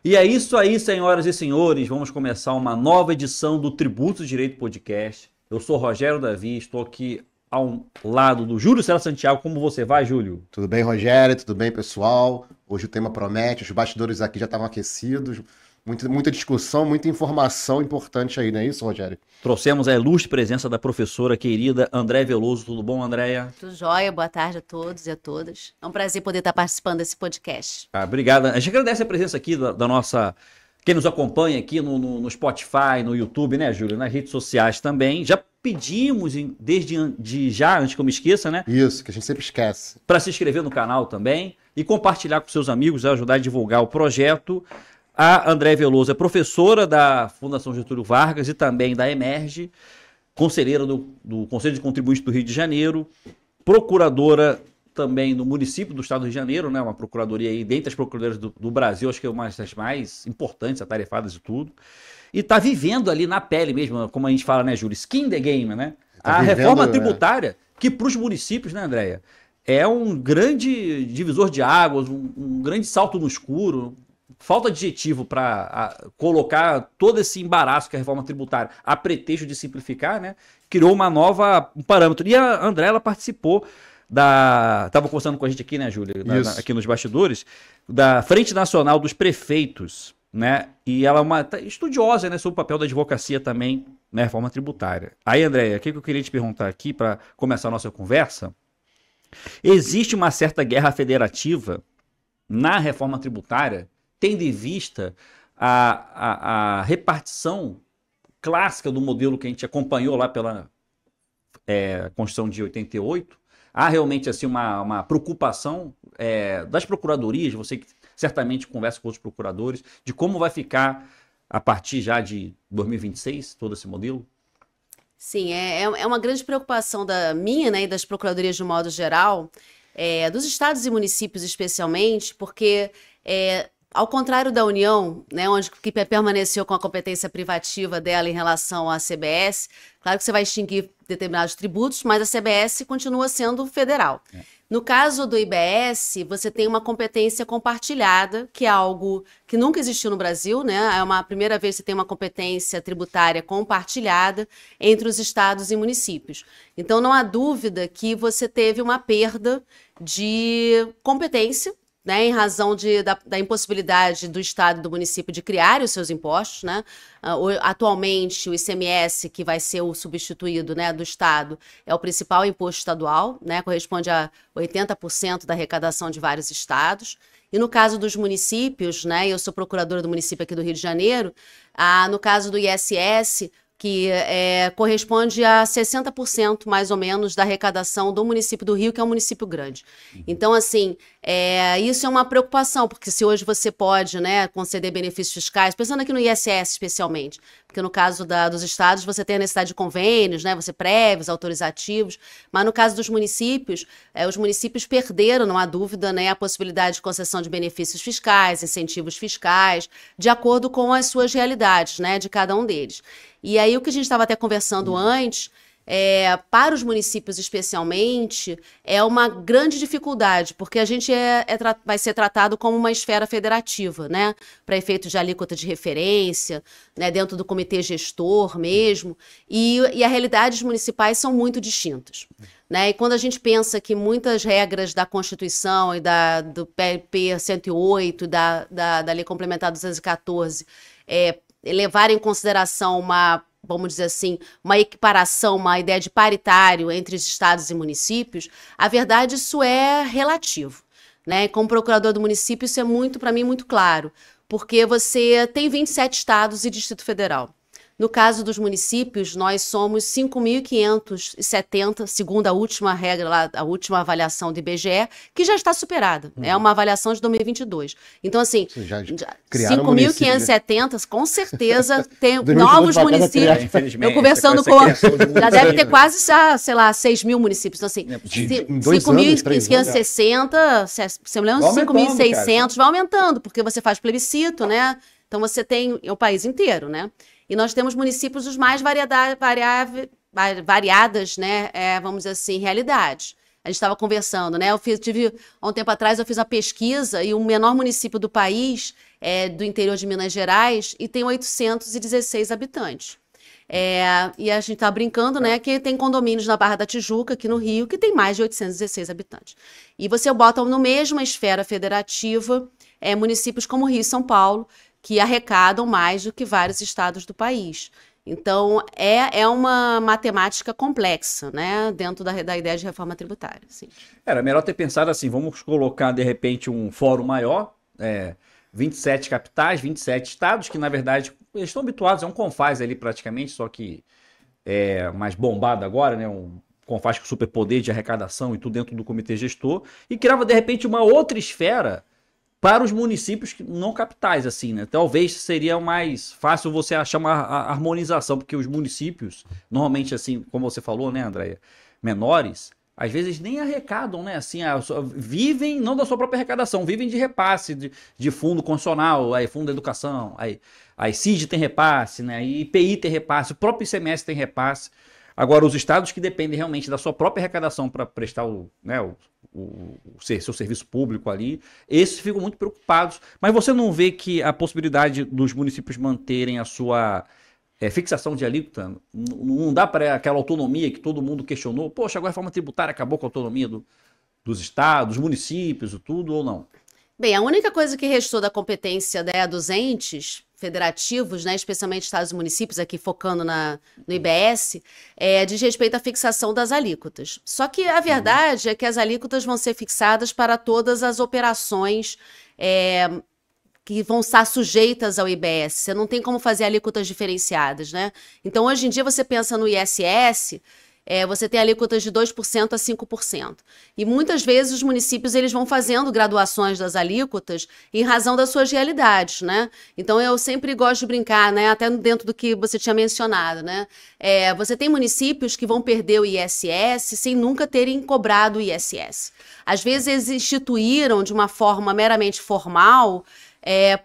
E é isso aí, senhoras e senhores. Vamos começar uma nova edição do Tributo do Direito Podcast. Eu sou Rogério Davi, estou aqui ao lado do Júlio César Santiago. Como você vai, Júlio? Tudo bem, Rogério? Tudo bem, pessoal? Hoje o tema promete, os bastidores aqui já estavam aquecidos. Muita discussão, muita informação importante aí, não é isso, Rogério? Trouxemos a ilustre presença da professora querida Andréia Veloso. Tudo bom, Andréia? Tudo jóia, boa tarde a todos e a todas. É um prazer poder estar participando desse podcast. Obrigado. A gente agradece a presença aqui da nossa... Quem nos acompanha aqui no Spotify, no YouTube, né, Júlio? Nas redes sociais também. Já pedimos, desde já, antes que eu me esqueça, né? Isso, que a gente sempre esquece. Para se inscrever no canal também e compartilhar com seus amigos, ajudar a divulgar o projeto. A Andréia Veloso é professora da Fundação Getúlio Vargas e também da Emerge, conselheira do Conselho de Contribuintes do Rio de Janeiro, procuradora também do município do estado do Rio de Janeiro, né? Uma procuradoria aí, dentre as procuradorias do Brasil, acho que é uma das mais importantes, atarefadas de tudo. E está vivendo ali na pele mesmo, como a gente fala, né, Júlio? Skin the game, né? A reforma tributária, que para os municípios, né, Andréia? É um grande divisor de águas, um grande salto no escuro. Falta adjetivo para colocar todo esse embaraço que a reforma tributária, a pretexto de simplificar, né, criou um parâmetro. E a Andréia, ela participou estava conversando com a gente aqui, né, Júlia, aqui nos bastidores, da Frente Nacional dos Prefeitos, né, e ela é uma estudiosa, né, sobre o papel da advocacia também na reforma tributária. Aí, Andréia, o que eu queria te perguntar aqui para começar a nossa conversa? Existe uma certa guerra federativa na reforma tributária, tendo em vista a repartição clássica do modelo que a gente acompanhou lá pela Constituição de 88, há realmente assim, uma preocupação das procuradorias, você que certamente conversa com outros procuradores, de como vai ficar a partir já de 2026, todo esse modelo? Sim, é uma grande preocupação da minha, né, e das procuradorias de um modo geral, dos estados e municípios especialmente, porque... ao contrário da União, né, que permaneceu com a competência privativa dela em relação à CBS, claro que você vai extinguir determinados tributos, mas a CBS continua sendo federal. No caso do IBS, você tem uma competência compartilhada, que é algo que nunca existiu no Brasil, né? É uma primeira vez que você tem uma competência tributária compartilhada entre os estados e municípios. Então, não há dúvida que você teve uma perda de competência, né, em razão da impossibilidade do Estado e do município de criarem os seus impostos, né? Atualmente, o ICMS, que vai ser o substituído, né, do Estado, é o principal imposto estadual, né, corresponde a 80% da arrecadação de vários estados. E no caso dos municípios, né, eu sou procuradora do município aqui do Rio de Janeiro, no caso do ISS, que corresponde a 60% mais ou menos da arrecadação do município do Rio, que é um município grande. Então, assim, isso é uma preocupação, porque se hoje você pode, né, conceder benefícios fiscais, pensando aqui no ISS especialmente, porque no caso dos estados você tem a necessidade de convênios, né, você prévios, autorizativos, mas no caso dos municípios, os municípios perderam, não há dúvida, né, a possibilidade de concessão de benefícios fiscais, incentivos fiscais, de acordo com as suas realidades, né, de cada um deles. E aí o que a gente estava até conversando antes, para os municípios especialmente, é uma grande dificuldade, porque a gente vai ser tratado como uma esfera federativa, né? Para efeito de alíquota de referência, né? Dentro do comitê gestor mesmo, e as realidades municipais são muito distintas. Né? E quando a gente pensa que muitas regras da Constituição e do PLP 108, da Lei Complementar 214, levarem em consideração vamos dizer assim, uma equiparação, uma ideia de paritário entre os estados e municípios, a verdade, isso é relativo. Né? Como procurador do município, isso é para mim, muito claro, porque você tem 27 estados e Distrito Federal. No caso dos municípios, nós somos 5.570, segundo a última regra, lá, a última avaliação do IBGE, que já está superada. É uma avaliação de 2022. Então, assim, 5.570, com certeza, tem novos municípios. Eu conversando já deve ter quase, sei lá, 6.000 municípios. Então, assim, 5.560, se eu me lembro, 5.600, vai aumentando, porque você faz plebiscito, né? Então, você tem o país inteiro, né? E nós temos municípios dos mais variadas, né, vamos dizer assim, realidades. a gente estava conversando, né? Há um tempo atrás, eu fiz uma pesquisa e o menor município do país é do interior de Minas Gerais e tem 816 habitantes. E a gente tá brincando, né, que tem condomínios na Barra da Tijuca, aqui no Rio, que tem mais de 816 habitantes. E você bota no mesma esfera federativa municípios como Rio e São Paulo, que arrecadam mais do que vários estados do país. Então, é uma matemática complexa, né, dentro da ideia de reforma tributária. Sim. Era melhor ter pensado assim, vamos colocar, de repente, um fórum maior, 27 capitais, 27 estados, que, na verdade, eles estão habituados, é um CONFAS ali praticamente, só que é mais bombado agora, né, um CONFAS com superpoder de arrecadação e tudo dentro do comitê gestor, e criava, de repente, uma outra esfera para os municípios não capitais, assim, né? Talvez seria mais fácil você achar uma harmonização, porque os municípios, normalmente, assim, como você falou, né, Andréia, menores, às vezes nem arrecadam, né? Assim, vivem não da sua própria arrecadação, vivem de repasse, de fundo constitucional, aí fundo da educação, aí CID tem repasse, né? Aí IPI tem repasse, o próprio ICMS tem repasse. Agora, os estados que dependem realmente da sua própria arrecadação para prestar seu serviço público ali, esses ficam muito preocupados. Mas você não vê que a possibilidade dos municípios manterem a sua fixação de alíquota não dá para aquela autonomia que todo mundo questionou? Poxa, agora a reforma tributária acabou com a autonomia dos estados, dos municípios e tudo, ou não? Bem, a única coisa que restou da competência dos entes federativos, né, especialmente estados e municípios, aqui focando no IBS, diz respeito à fixação das alíquotas. Só que a verdade é que as alíquotas vão ser fixadas para todas as operações que vão estar sujeitas ao IBS. Você não tem como fazer alíquotas diferenciadas, né? Então, hoje em dia, você pensa no ISS, você tem alíquotas de 2% a 5%. E muitas vezes os municípios eles vão fazendo graduações das alíquotas em razão das suas realidades, né? Então eu sempre gosto de brincar, né? Até dentro do que você tinha mencionado, né? Você tem municípios que vão perder o ISS sem nunca terem cobrado o ISS. Às vezes eles instituíram de uma forma meramente formal,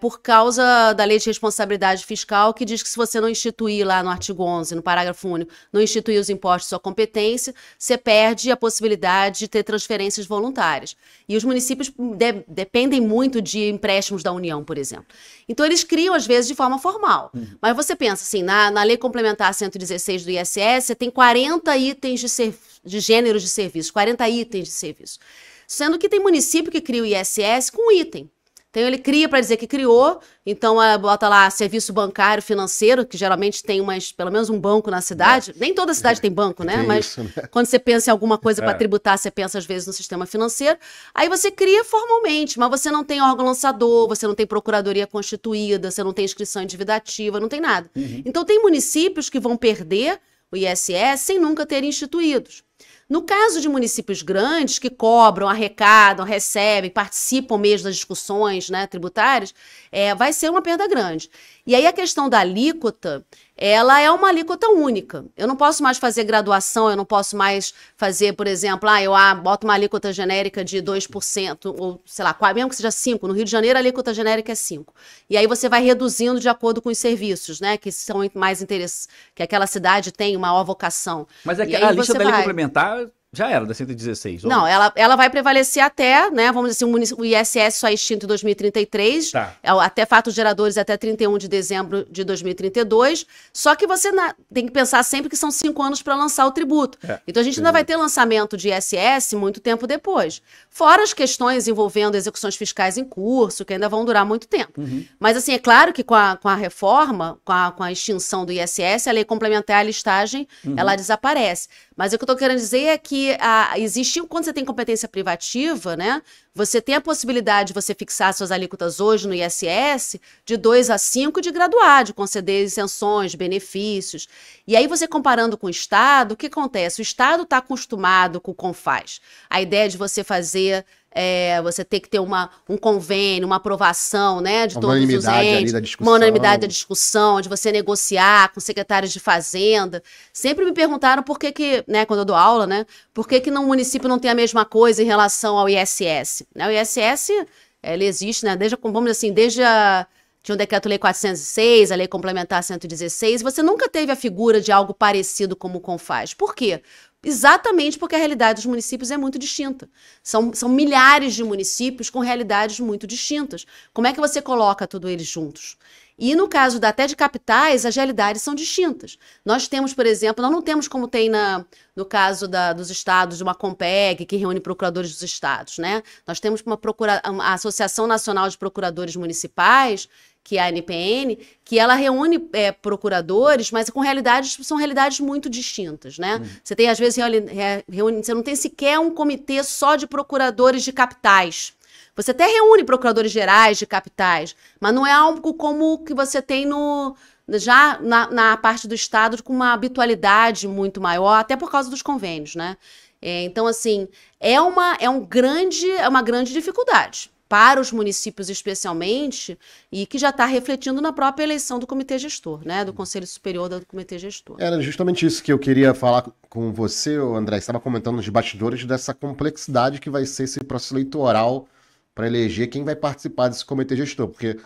por causa da Lei de Responsabilidade Fiscal, que diz que se você não instituir lá no artigo 11, no parágrafo único, não instituir os impostos de sua competência, você perde a possibilidade de ter transferências voluntárias. E os municípios dependem muito de empréstimos da União, por exemplo. Então, eles criam, às vezes, de forma formal. Mas você pensa assim, na Lei Complementar 116 do ISS, você tem 40 itens de gêneros de serviço, 40 itens de serviço. Sendo que tem município que cria o ISS com item. Então, ele cria para dizer que criou, então bota lá serviço bancário, financeiro, que geralmente tem pelo menos um banco na cidade. Nem toda cidade tem banco, né? Mas isso, né? Quando você pensa em alguma coisa para tributar, você pensa às vezes no sistema financeiro. Aí você cria formalmente, mas você não tem órgão lançador, você não tem procuradoria constituída, você não tem inscrição em dívida ativa, não tem nada. Então, tem municípios que vão perder o ISS sem nunca terem instituídos. No caso de municípios grandes que cobram, arrecadam, recebem, participam mesmo das discussões, né, tributárias, vai ser uma perda grande. E aí a questão da alíquota, ela é uma alíquota única. Eu não posso mais fazer graduação, eu não posso mais fazer, por exemplo, eu boto uma alíquota genérica de 2%, ou sei lá, mesmo que seja 5%. No Rio de Janeiro a alíquota genérica é 5%. E aí você vai reduzindo de acordo com os serviços, né, que são mais interessantes, que aquela cidade tem maior vocação. Mas a lista da lei complementar já era da 116? Não, ela vai prevalecer até, né, vamos dizer assim, o ISS só é extinto em 2033, até fatos geradores até 31 de dezembro de 2032, só que você tem que pensar sempre que são 5 anos para lançar o tributo. Então a gente ainda vai ter lançamento de ISS muito tempo depois. Fora as questões envolvendo execuções fiscais em curso, que ainda vão durar muito tempo. Mas assim, é claro que com a reforma, com a extinção do ISS, a lei complementar a listagem, ela desaparece. Mas o que eu estou querendo dizer é que quando você tem competência privativa, né, você tem a possibilidade de você fixar suas alíquotas hoje no ISS de 2 a 5 de graduar, de conceder isenções, benefícios. E aí você comparando com o Estado, o que acontece? O Estado está acostumado com o CONFAS. A ideia de você fazer... você tem que ter um convênio, uma aprovação, né, de todos os entes, uma unanimidade da discussão, de você negociar com secretários de fazenda. Sempre me perguntaram por que, né, quando eu dou aula, né, por que no município não tem a mesma coisa em relação ao ISS. O ISS, ele existe, né, vamos dizer assim, tinha o Decreto-Lei 406, a Lei Complementar 116, você nunca teve a figura de algo parecido como o CONFAS. Por quê? Exatamente porque a realidade dos municípios é muito distinta. São milhares de municípios com realidades muito distintas. Como é que você coloca todos eles juntos? E no caso até de capitais, as realidades são distintas. Nós temos, por exemplo, nós não temos como tem no caso dos estados, uma Compeg, que reúne procuradores dos estados, né? Nós temos uma Associação Nacional de Procuradores Municipais, que é a ANPN, que ela reúne procuradores, mas com são realidades muito distintas, né? Você tem, às vezes, você não tem sequer um comitê só de procuradores de capitais. Você até reúne procuradores gerais de capitais, mas não é algo como que você tem já na parte do Estado com uma habitualidade muito maior, até por causa dos convênios, né? Então, assim, é uma grande dificuldade para os municípios especialmente, e que já está refletindo na própria eleição do comitê gestor, né? Do Conselho Superior do Comitê Gestor. Era justamente isso que eu queria falar com você, André. Você estava comentando nos bastidores dessa complexidade que vai ser esse processo eleitoral para eleger quem vai participar desse comitê gestor, porque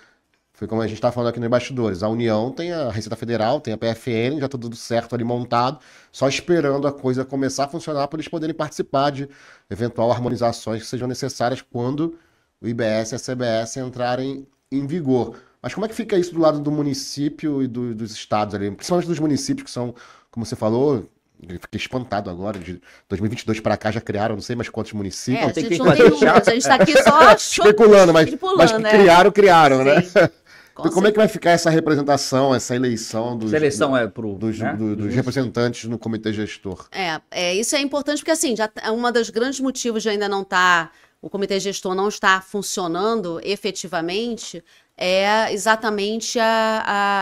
foi como a gente estava falando aqui nos bastidores, a União tem a Receita Federal, tem a PFN, já está tudo certo ali montado, só esperando a coisa começar a funcionar para eles poderem participar de eventual harmonizações que sejam necessárias quando o IBS e a CBS entrarem em vigor. Mas como é que fica isso do lado do município e dos estados ali, principalmente dos municípios que são, como você falou, eu fiquei espantado agora, de 2022 para cá já criaram não sei mais quantos municípios. A gente não tem números, a gente está aqui só especulando, mas que criaram, né? Então, como é que vai ficar essa representação, essa eleição dos representantes no comitê gestor? Isso é importante porque, assim, uma dos grandes motivos de ainda não estar, o comitê gestor não está funcionando efetivamente é exatamente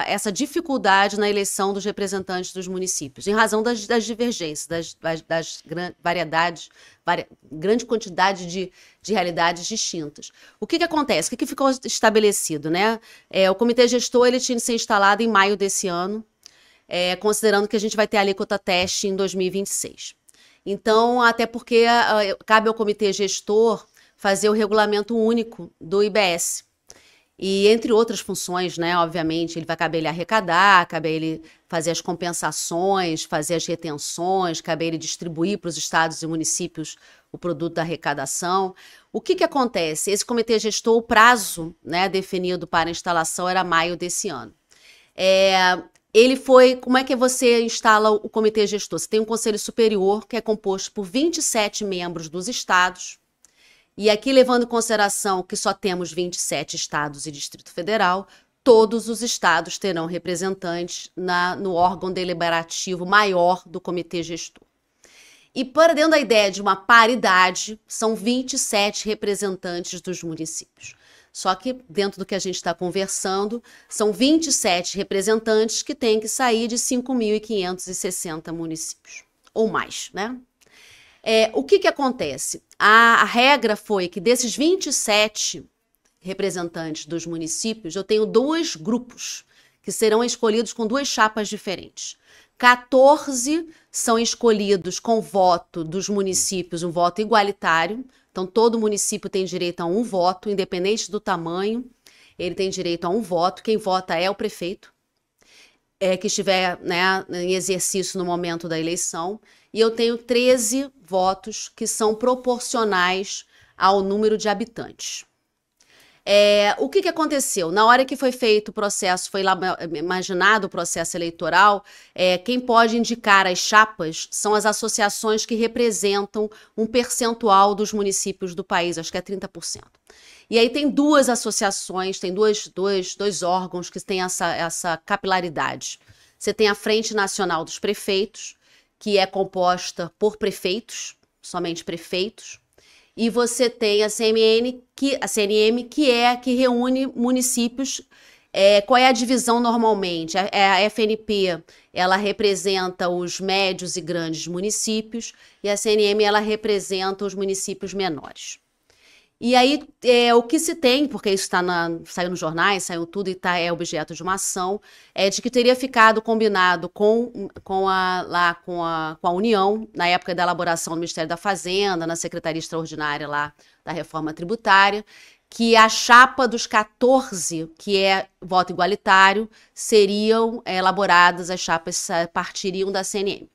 essa dificuldade na eleição dos representantes dos municípios, em razão das divergências, das variedades, grande quantidade de realidades distintas. O que acontece? O que ficou estabelecido, né? O comitê gestor ele tinha que ser instalado em maio desse ano, considerando que a gente vai ter a alíquota teste em 2026. Então, até porque cabe ao comitê gestor fazer o regulamento único do IBS. E entre outras funções, né, obviamente, ele vai caber ele arrecadar, caber ele fazer as compensações, fazer as retenções, caber ele distribuir para os estados e municípios o produto da arrecadação. O que acontece? Esse comitê gestor, o prazo, né, definido para a instalação era maio desse ano. Como é que você instala o comitê gestor? Você tem um conselho superior que é composto por 27 membros dos estados. E aqui, levando em consideração que só temos 27 estados e Distrito Federal, todos os estados terão representantes no órgão deliberativo maior do comitê gestor. E para dentro da ideia de uma paridade, são 27 representantes dos municípios. Só que, dentro do que a gente está conversando, são 27 representantes que têm que sair de 5.560 municípios, ou mais, né? O que acontece? A regra foi que desses 27 representantes dos municípios, eu tenho 2 grupos que serão escolhidos com 2 chapas diferentes. 14 são escolhidos com voto dos municípios, um voto igualitário. Então, todo município tem direito a um voto, independente do tamanho, ele tem direito a um voto. Quem vota é o prefeito, que estiver, né, em exercício no momento da eleição. E eu tenho 13 votos que são proporcionais ao número de habitantes. O que aconteceu? Na hora que foi feito o processo, foi lá imaginado o processo eleitoral, quem pode indicar as chapas são as associações que representam um percentual dos municípios do país, acho que é 30%. E aí tem 2 associações, tem dois órgãos que têm essa capilaridade. Você tem a Frente Nacional dos Prefeitos, que é composta por prefeitos, somente prefeitos, e você tem a CNM, que reúne municípios. Qual é a divisão normalmente? A FNP, ela representa os médios e grandes municípios, e a CNM, ela representa os municípios menores. E aí, o que se tem, porque isso saiu nos jornais, saiu tudo e é objeto de uma ação, de que teria ficado combinado com a União, na época da elaboração do Ministério da Fazenda, na Secretaria Extraordinária lá da Reforma Tributária, que a chapa dos 14, que é voto igualitário, seriam elaboradas, as chapas partiriam da CNM.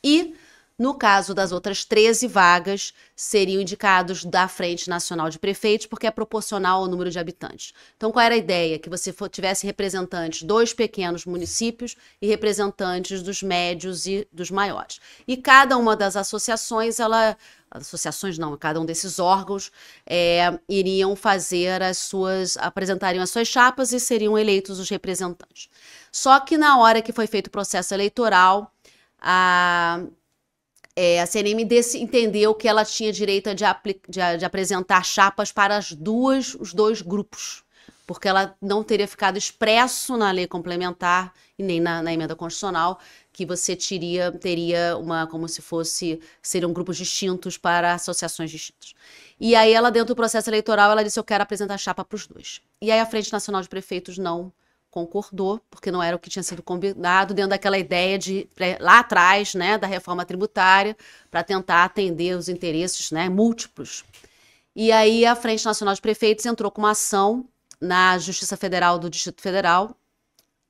E No caso das outras 13 vagas, seriam indicados da Frente Nacional de Prefeitos, porque é proporcional ao número de habitantes. Então, qual era a ideia? Que você tivesse representantes dos pequenos municípios e representantes dos médios e dos maiores. E cada uma das associações, cada um desses órgãos iriam apresentariam as suas chapas e seriam eleitos os representantes. Só que na hora que foi feito o processo eleitoral, a CNM entendeu que ela tinha direito de apresentar chapas para os dois grupos, porque ela não teria ficado expresso na lei complementar e nem na emenda constitucional que você teria seriam grupos distintos para associações distintas. E aí ela, dentro do processo eleitoral, ela disse: eu quero apresentar chapa para os dois. E aí a Frente Nacional de Prefeitos não concordou, porque não era o que tinha sido combinado, dentro daquela ideia lá atrás, né, da reforma tributária, para tentar atender os interesses, né, múltiplos. E aí a Frente Nacional de Prefeitos entrou com uma ação na Justiça Federal do Distrito Federal,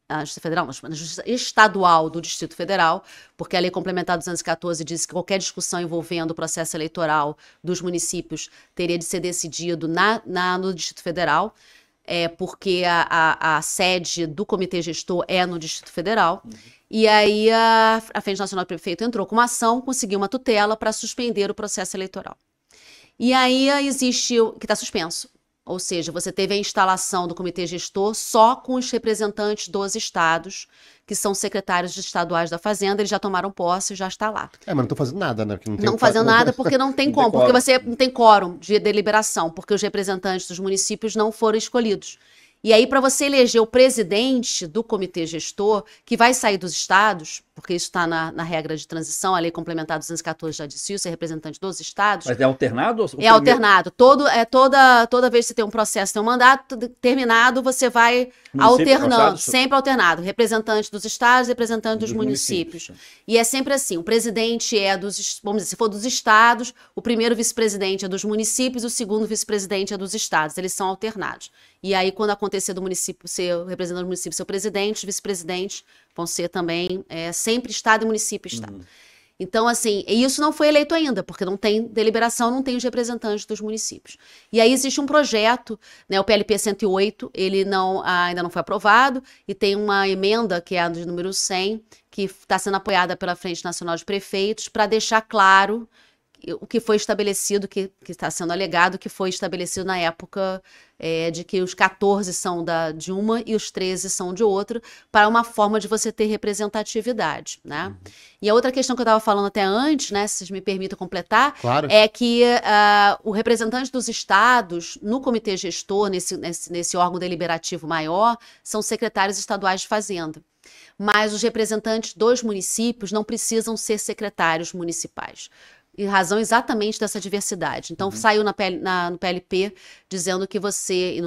na Justiça Estadual do Distrito Federal, porque a Lei Complementar 214 diz que qualquer discussão envolvendo o processo eleitoral dos municípios teria de ser decidido no Distrito Federal, porque a sede do Comitê Gestor é no Distrito Federal. E aí a Frente Nacional de Prefeito entrou com uma ação, conseguiu uma tutela para suspender o processo eleitoral. E aí existe que está suspenso. Ou seja, você teve a instalação do Comitê Gestor só com os representantes dos estados, que são secretários estaduais da Fazenda, eles já tomaram posse, já está lá. Mas não estou fazendo nada, né? Não fazendo nada porque não tem como, porque você não tem quórum de deliberação, porque os representantes dos municípios não foram escolhidos. E aí, para você eleger o presidente do Comitê Gestor, que vai sair dos estados, porque isso está na regra de transição, a Lei Complementar 214 já disse isso, é representante dos estados. Mas é alternado? É alternado. Toda vez que você tem um processo, tem um mandato terminado, você vai alternando, sempre alternado. Representante dos estados, representante dos municípios. E é sempre assim, o presidente vamos dizer, se for dos estados, o primeiro vice-presidente é dos municípios, o segundo vice-presidente é dos estados, eles são alternados. E aí, quando acontecer do município ser o representante do município, ser o presidente, os vice-presidentes vão ser também sempre Estado e município Estado. Então, assim, e isso não foi eleito ainda, porque não tem deliberação, não tem os representantes dos municípios. E aí existe um projeto, né, o PLP 108, ele ainda não foi aprovado, e tem uma emenda, que é a de número 100, que está sendo apoiada pela Frente Nacional de Prefeitos, para deixar claro o que foi estabelecido, que está sendo alegado, que foi estabelecido na época de que os 14 são de uma e os 13 são de outra, para uma forma de você ter representatividade, né? E a outra questão que eu estava falando até antes, né, se vocês me permitem completar, claro, é que o representante dos estados no Comitê Gestor, nesse órgão deliberativo maior, são secretários estaduais de Fazenda. Mas os representantes dos municípios não precisam ser secretários municipais, em razão exatamente dessa diversidade. Então, saiu no PLP dizendo que você,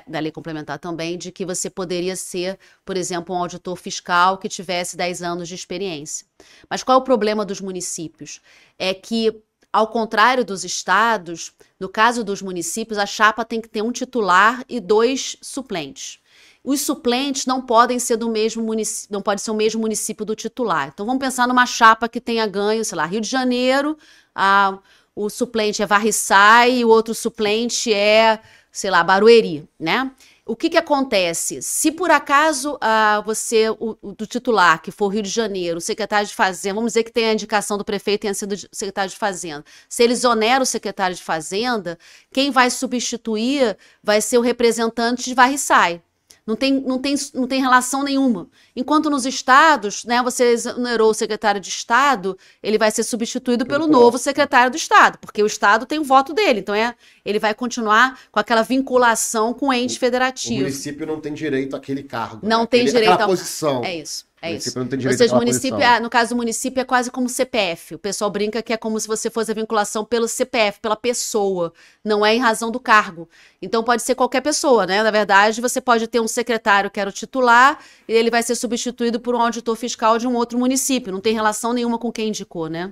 na lei complementar também, de que você poderia ser, por exemplo, um auditor fiscal que tivesse 10 anos de experiência. Mas qual é o problema dos municípios? É que, ao contrário dos estados, no caso dos municípios, a chapa tem que ter um titular e 2 suplentes. Os suplentes não podem ser do mesmo município, não pode ser o mesmo município do titular. Então vamos pensar numa chapa que tenha ganho, sei lá, Rio de Janeiro, o suplente é Varriçai e o outro suplente é, sei lá, Barueri, né? O que acontece? Se por acaso do titular, que for Rio de Janeiro, o secretário de Fazenda, vamos dizer que tem a indicação do prefeito e tenha sido secretário de Fazenda, se ele exonera o secretário de Fazenda, quem vai substituir vai ser o representante de Varriçai. Não tem relação nenhuma. Enquanto nos estados, né, você exonerou o secretário de Estado, ele vai ser substituído pelo novo secretário do Estado, porque o Estado tem o voto dele. Então ele vai continuar com aquela vinculação com o ente federativo. O município não tem direito àquele cargo. Não tem direito àquela posição. É isso. É isso. Não tem direito Ou seja, no caso do município é quase como CPF. O pessoal brinca que é como se você fosse a vinculação pelo CPF, pela pessoa. Não é em razão do cargo. Então pode ser qualquer pessoa, né? Na verdade, você pode ter um secretário que era o titular e ele vai ser substituído por um auditor fiscal de um outro município. Não tem relação nenhuma com quem indicou, né?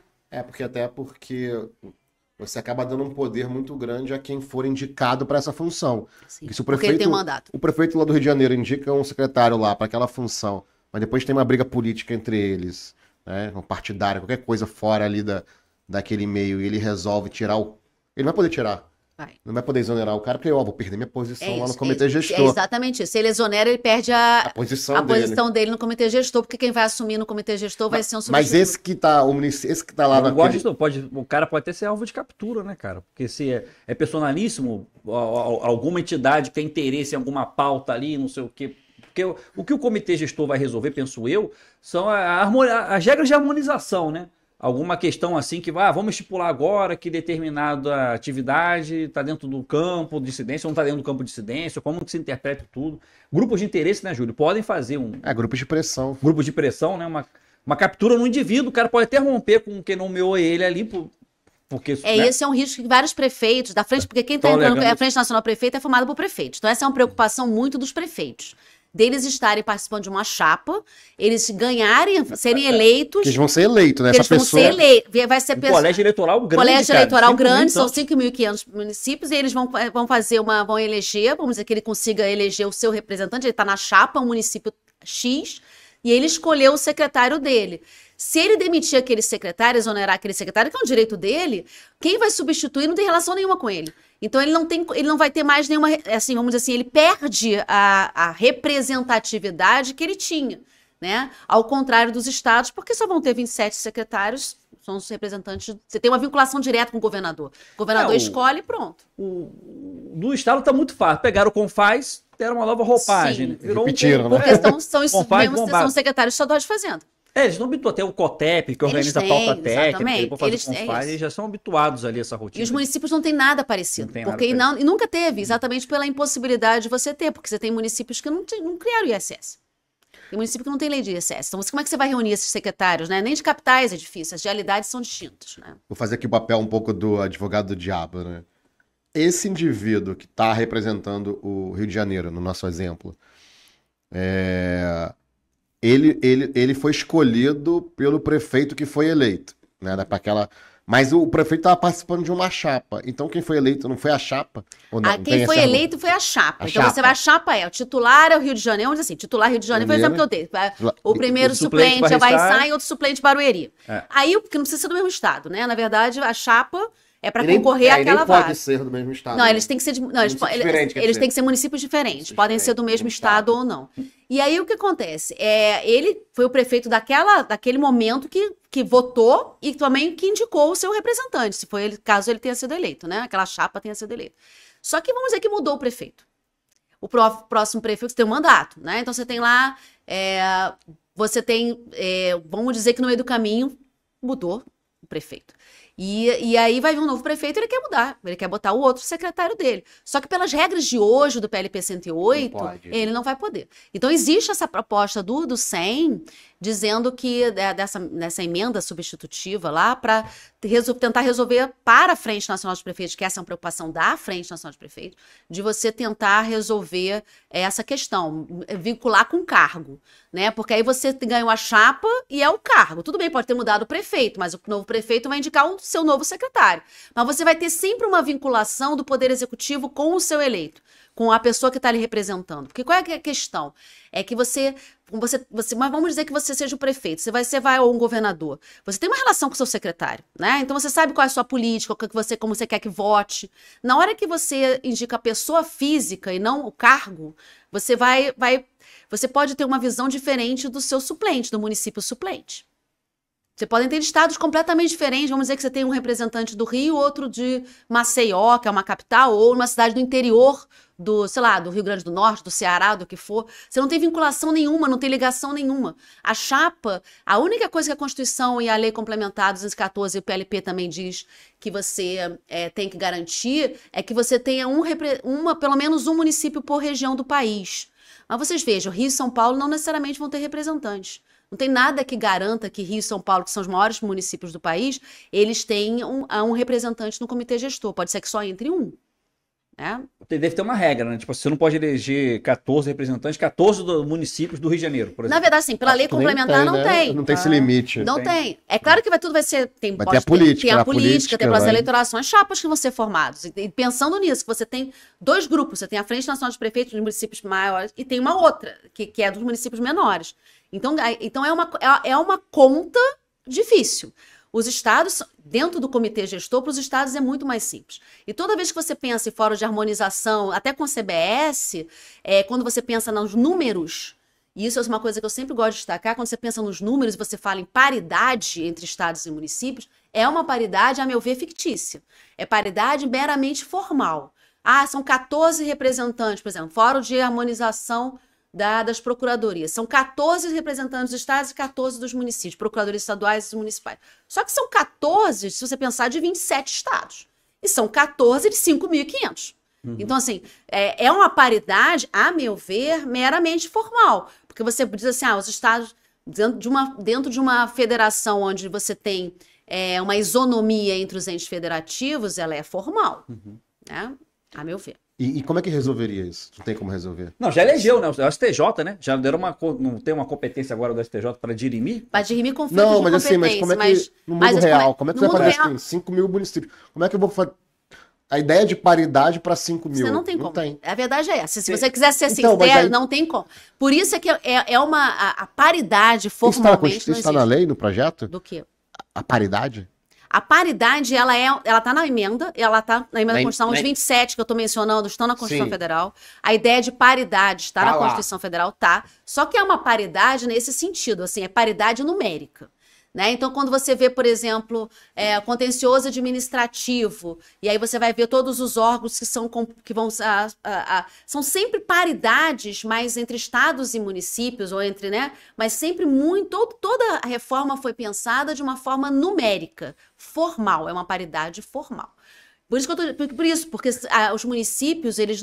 Porque você acaba dando um poder muito grande a quem for indicado para essa função. Sim, se o prefeito, porque ele tem um mandato. O prefeito lá do Rio de Janeiro indica um secretário lá para aquela função, mas depois tem uma briga política entre eles, né, um partidário, qualquer coisa fora ali daquele meio, e ele resolve tirar o... Ele não vai poder tirar. Não vai poder exonerar o cara, porque eu vou perder minha posição lá no comitê gestor. É exatamente isso. Se ele exonera, ele perde a posição dele no comitê gestor, porque quem vai assumir no comitê gestor vai ser um substituto. Mas esse que tá lá o cara pode até ser alvo de captura, né, cara? Porque se é personalíssimo, alguma entidade que tem interesse em alguma pauta ali, não sei o quê. Porque o que o comitê gestor vai resolver, penso eu, são as regras de harmonização, né? Alguma questão assim que vamos estipular agora que determinada atividade está dentro do campo de dissidência ou não está dentro do campo de dissidência, como que se interpreta tudo. Grupos de interesse, né, Júlio? Podem fazer grupos de pressão. Grupos de pressão, né? Uma captura no indivíduo, o cara pode até romper com quem nomeou ele ali, porque... Esse é um risco que vários prefeitos da frente, porque quem está entrando a Frente Nacional Prefeita é formado por prefeitos. Então essa é uma preocupação muito dos prefeitos. Deles estarem participando de uma chapa, eles ganharem, serem eleitos. Eles vão ser eleitos, né? Eles vão ser eleitos. Vai ser colégio eleitoral grande. Colégio eleitoral grande, são 5.500 municípios, e eles vão eleger, vamos dizer que ele consiga eleger o seu representante, ele está na chapa, um município X, e ele escolheu o secretário dele. Se ele demitir aquele secretário, exonerar aquele secretário, que é um direito dele, quem vai substituir não tem relação nenhuma com ele. Então ele não vai ter mais nenhuma, assim, vamos dizer assim, ele perde a representatividade que ele tinha, né? Ao contrário dos estados, porque só vão ter 27 secretários, são os representantes, você tem uma vinculação direta com o governador. O governador escolhe e pronto. Do estado está muito fácil. Pegaram o Confaz, deram uma nova roupagem. Repetiram, né? Porque são secretários estaduais de fazenda. Eles não habituam até o COTEP, que organiza a pauta técnica, eles já são habituados ali a essa rotina. E os municípios não têm nada parecido. E nunca teve, exatamente pela impossibilidade de você ter, porque você tem municípios que não criaram ISS. Tem município que não tem lei de ISS. Então, como é que você vai reunir esses secretários, né? Nem de capitais é difícil, as realidades são distintas, né? Vou fazer aqui o papel um pouco do advogado do diabo, né? Esse indivíduo que está representando o Rio de Janeiro, no nosso exemplo, ele foi escolhido pelo prefeito que foi eleito, né? Mas o prefeito estava participando de uma chapa. Então quem foi eleito não foi a chapa? Ou não? Quem foi eleito foi a chapa. A chapa o titular é o Rio de Janeiro, vamos dizer assim, titular Rio de Janeiro foi o exemplo que eu dei. O primeiro suplente é Baiçá e outro suplente Barueri. Aí, porque não precisa ser do mesmo estado, né? Na verdade, a chapa é para concorrer àquela vaga. Pode ser do mesmo estado. Não, eles têm que ser eles têm que ser municípios diferentes. Podem ser do mesmo estado ou não. E aí o que acontece? Ele foi o prefeito daquele momento que votou e também que indicou o seu representante, se foi ele, caso ele tenha sido eleito, né? Aquela chapa tenha sido eleita. Só que vamos dizer que mudou o prefeito. O próximo prefeito tem um mandato, né? Então você tem lá, vamos dizer que no meio do caminho mudou o prefeito. E aí vai vir um novo prefeito e ele quer mudar, ele quer botar o outro secretário dele. Só que pelas regras de hoje do PLP 108, ele não vai poder. Então existe essa proposta do SEM, dizendo que dessa emenda substitutiva lá, para tentar resolver para a Frente Nacional dos Prefeitos, que essa é uma preocupação da Frente Nacional dos Prefeitos, de você tentar resolver essa questão, vincular com cargo, né? Porque aí você ganhou a chapa e é o cargo. Tudo bem, pode ter mudado o prefeito, mas o novo prefeito vai indicar o seu novo secretário. Mas você vai ter sempre uma vinculação do Poder Executivo com o seu eleito, com a pessoa que está lhe representando. Porque qual é a questão? É que mas vamos dizer que você seja o prefeito, você vai ou um governador. Você tem uma relação com o seu secretário, né? Então você sabe qual é a sua política, como você quer que vote. Na hora que você indica a pessoa física e não o cargo, você pode ter uma visão diferente do seu suplente, do município suplente. Você pode ter estados completamente diferentes. Vamos dizer que você tem um representante do Rio, outro de Maceió, que é uma capital, ou uma cidade do interior do Rio Grande do Norte, do Ceará, do que for. Você não tem vinculação nenhuma, não tem ligação nenhuma. A chapa, a única coisa que a Constituição e a Lei Complementar 214 e o PLP também diz que você tem que garantir é que você tenha pelo menos um município por região do país. Mas vocês vejam, Rio e São Paulo não necessariamente vão ter representantes. Não tem nada que garanta que Rio e São Paulo, que são os maiores municípios do país, eles tenham um representante no comitê gestor. Pode ser que só entre um. Né? Deve ter uma regra, né? Tipo, você não pode eleger 14 representantes, 14 municípios do Rio de Janeiro, por exemplo. Na verdade, sim, pela lei complementar não tem. Não tem esse limite. Não tem. É claro que tudo vai ser... Vai ter a política. Tem a política, tem as eleitorais, são as chapas que vão ser formadas. E pensando nisso, que você tem dois grupos, você tem a Frente Nacional dos Prefeitos dos municípios maiores e tem uma outra, que é dos municípios menores. Então é uma conta difícil. Os estados, dentro do comitê gestor, para os estados é muito mais simples. E toda vez que você pensa em fórum de harmonização, até com o CBS, quando você pensa nos números, e isso é uma coisa que eu sempre gosto de destacar, quando você pensa nos números e você fala em paridade entre estados e municípios, é uma paridade, a meu ver, fictícia. É paridade meramente formal. Ah, são 14 representantes, por exemplo, fórum de harmonização das procuradorias. São 14 representantes dos estados e 14 dos municípios, procuradorias estaduais e municipais. Só que são 14, se você pensar, de 27 estados. E são 14 de 5.500. Então, assim, é uma paridade, a meu ver, meramente formal. Porque você diz assim, os estados, dentro de uma federação onde você tem uma isonomia entre os entes federativos, ela é formal, né? A meu ver. E como é que resolveria isso? Não tem como resolver. Não, já elegeu, né? O STJ, né? Já deram não tem uma competência agora do STJ para dirimir? Para dirimir conflito não, de mas assim, mas como é que, no mundo real, como é que você vai fazer assim, 5 mil municípios? Como é que eu vou fazer a ideia de paridade para 5 mil? Você não tem como. Tem. A verdade é essa. Se você quiser ser Então, sincero, aí... não tem como. Por isso é que a paridade formalmente isso está na lei, no projeto? Do quê? A paridade? A paridade, ela tá na emenda, ela tá na emenda da Constituição, os 27 que eu tô mencionando estão na Constituição Federal. A ideia de paridade está na Constituição Federal, tá. Só que é uma paridade nesse sentido, assim, é paridade numérica. Né? Então, quando você vê, por exemplo, contencioso administrativo, e aí você vai ver todos os órgãos que vão são sempre paridades, mas entre estados e municípios, ou entre, né? Mas sempre toda a reforma foi pensada de uma forma numérica, formal, é uma paridade formal. Por isso porque os municípios, eles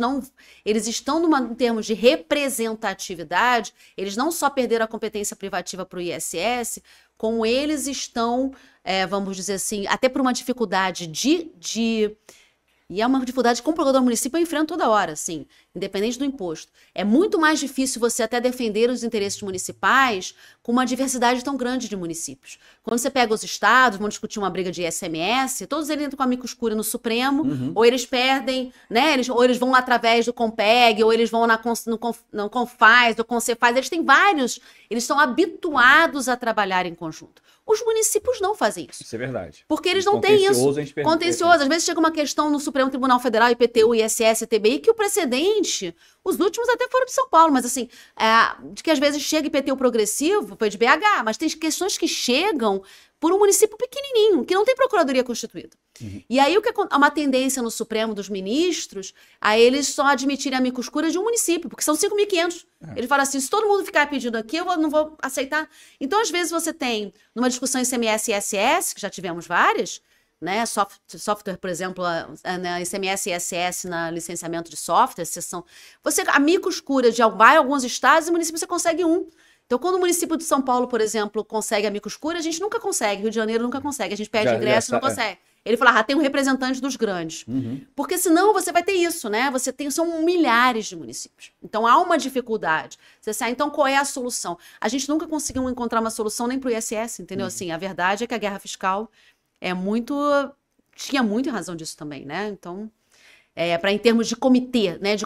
estão em termos de representatividade, eles não só perderam a competência privativa para o ISS, como eles estão, vamos dizer assim, até por uma dificuldade e é uma dificuldade que o procurador do município enfrenta toda hora, assim, independente do imposto. É muito mais difícil você até defender os interesses municipais com uma diversidade tão grande de municípios. Quando você pega os estados, vão discutir uma briga de ICMS, todos eles entram com a mico escura no Supremo, ou eles perdem, né? Ou eles vão lá através do Compeg, ou eles vão no Confaz, do Concefaz, eles têm vários, eles estão habituados a trabalhar em conjunto. Os municípios não fazem isso. Isso é verdade. Porque eles não têm isso. Contencioso. Às vezes chega uma questão no Supremo Tribunal Federal, IPTU, ISS, TBI, que o precedente, os últimos até foram de São Paulo, mas assim, de que às vezes chega IPTU progressivo, foi de BH, mas tem questões que chegam por um município pequenininho, que não tem procuradoria constituída. E aí há uma tendência no Supremo dos ministros a eles só admitirem a mico escura de um município, porque são 5.500. Ele fala assim, se todo mundo ficar pedindo aqui, eu não vou aceitar. Então, às vezes, você tem, numa discussão ICMS e ISS, que já tivemos várias, né, software, por exemplo, na ICMS e ISS, na licenciamento de software, a mico escura de alguns estados e municípios você consegue um. Então, quando o município de São Paulo, por exemplo, consegue a mico escura, a gente nunca consegue. Rio de Janeiro nunca consegue. A gente pede ingresso e não consegue. Ele fala, tem um representante dos grandes. Porque senão você vai ter isso, né? São milhares de municípios. Então, há uma dificuldade. Então, qual é a solução? A gente nunca conseguiu encontrar uma solução nem para o ISS, entendeu? Assim, a verdade é que a guerra fiscal tinha muito razão disso também, né? Então... em termos de comitê, né?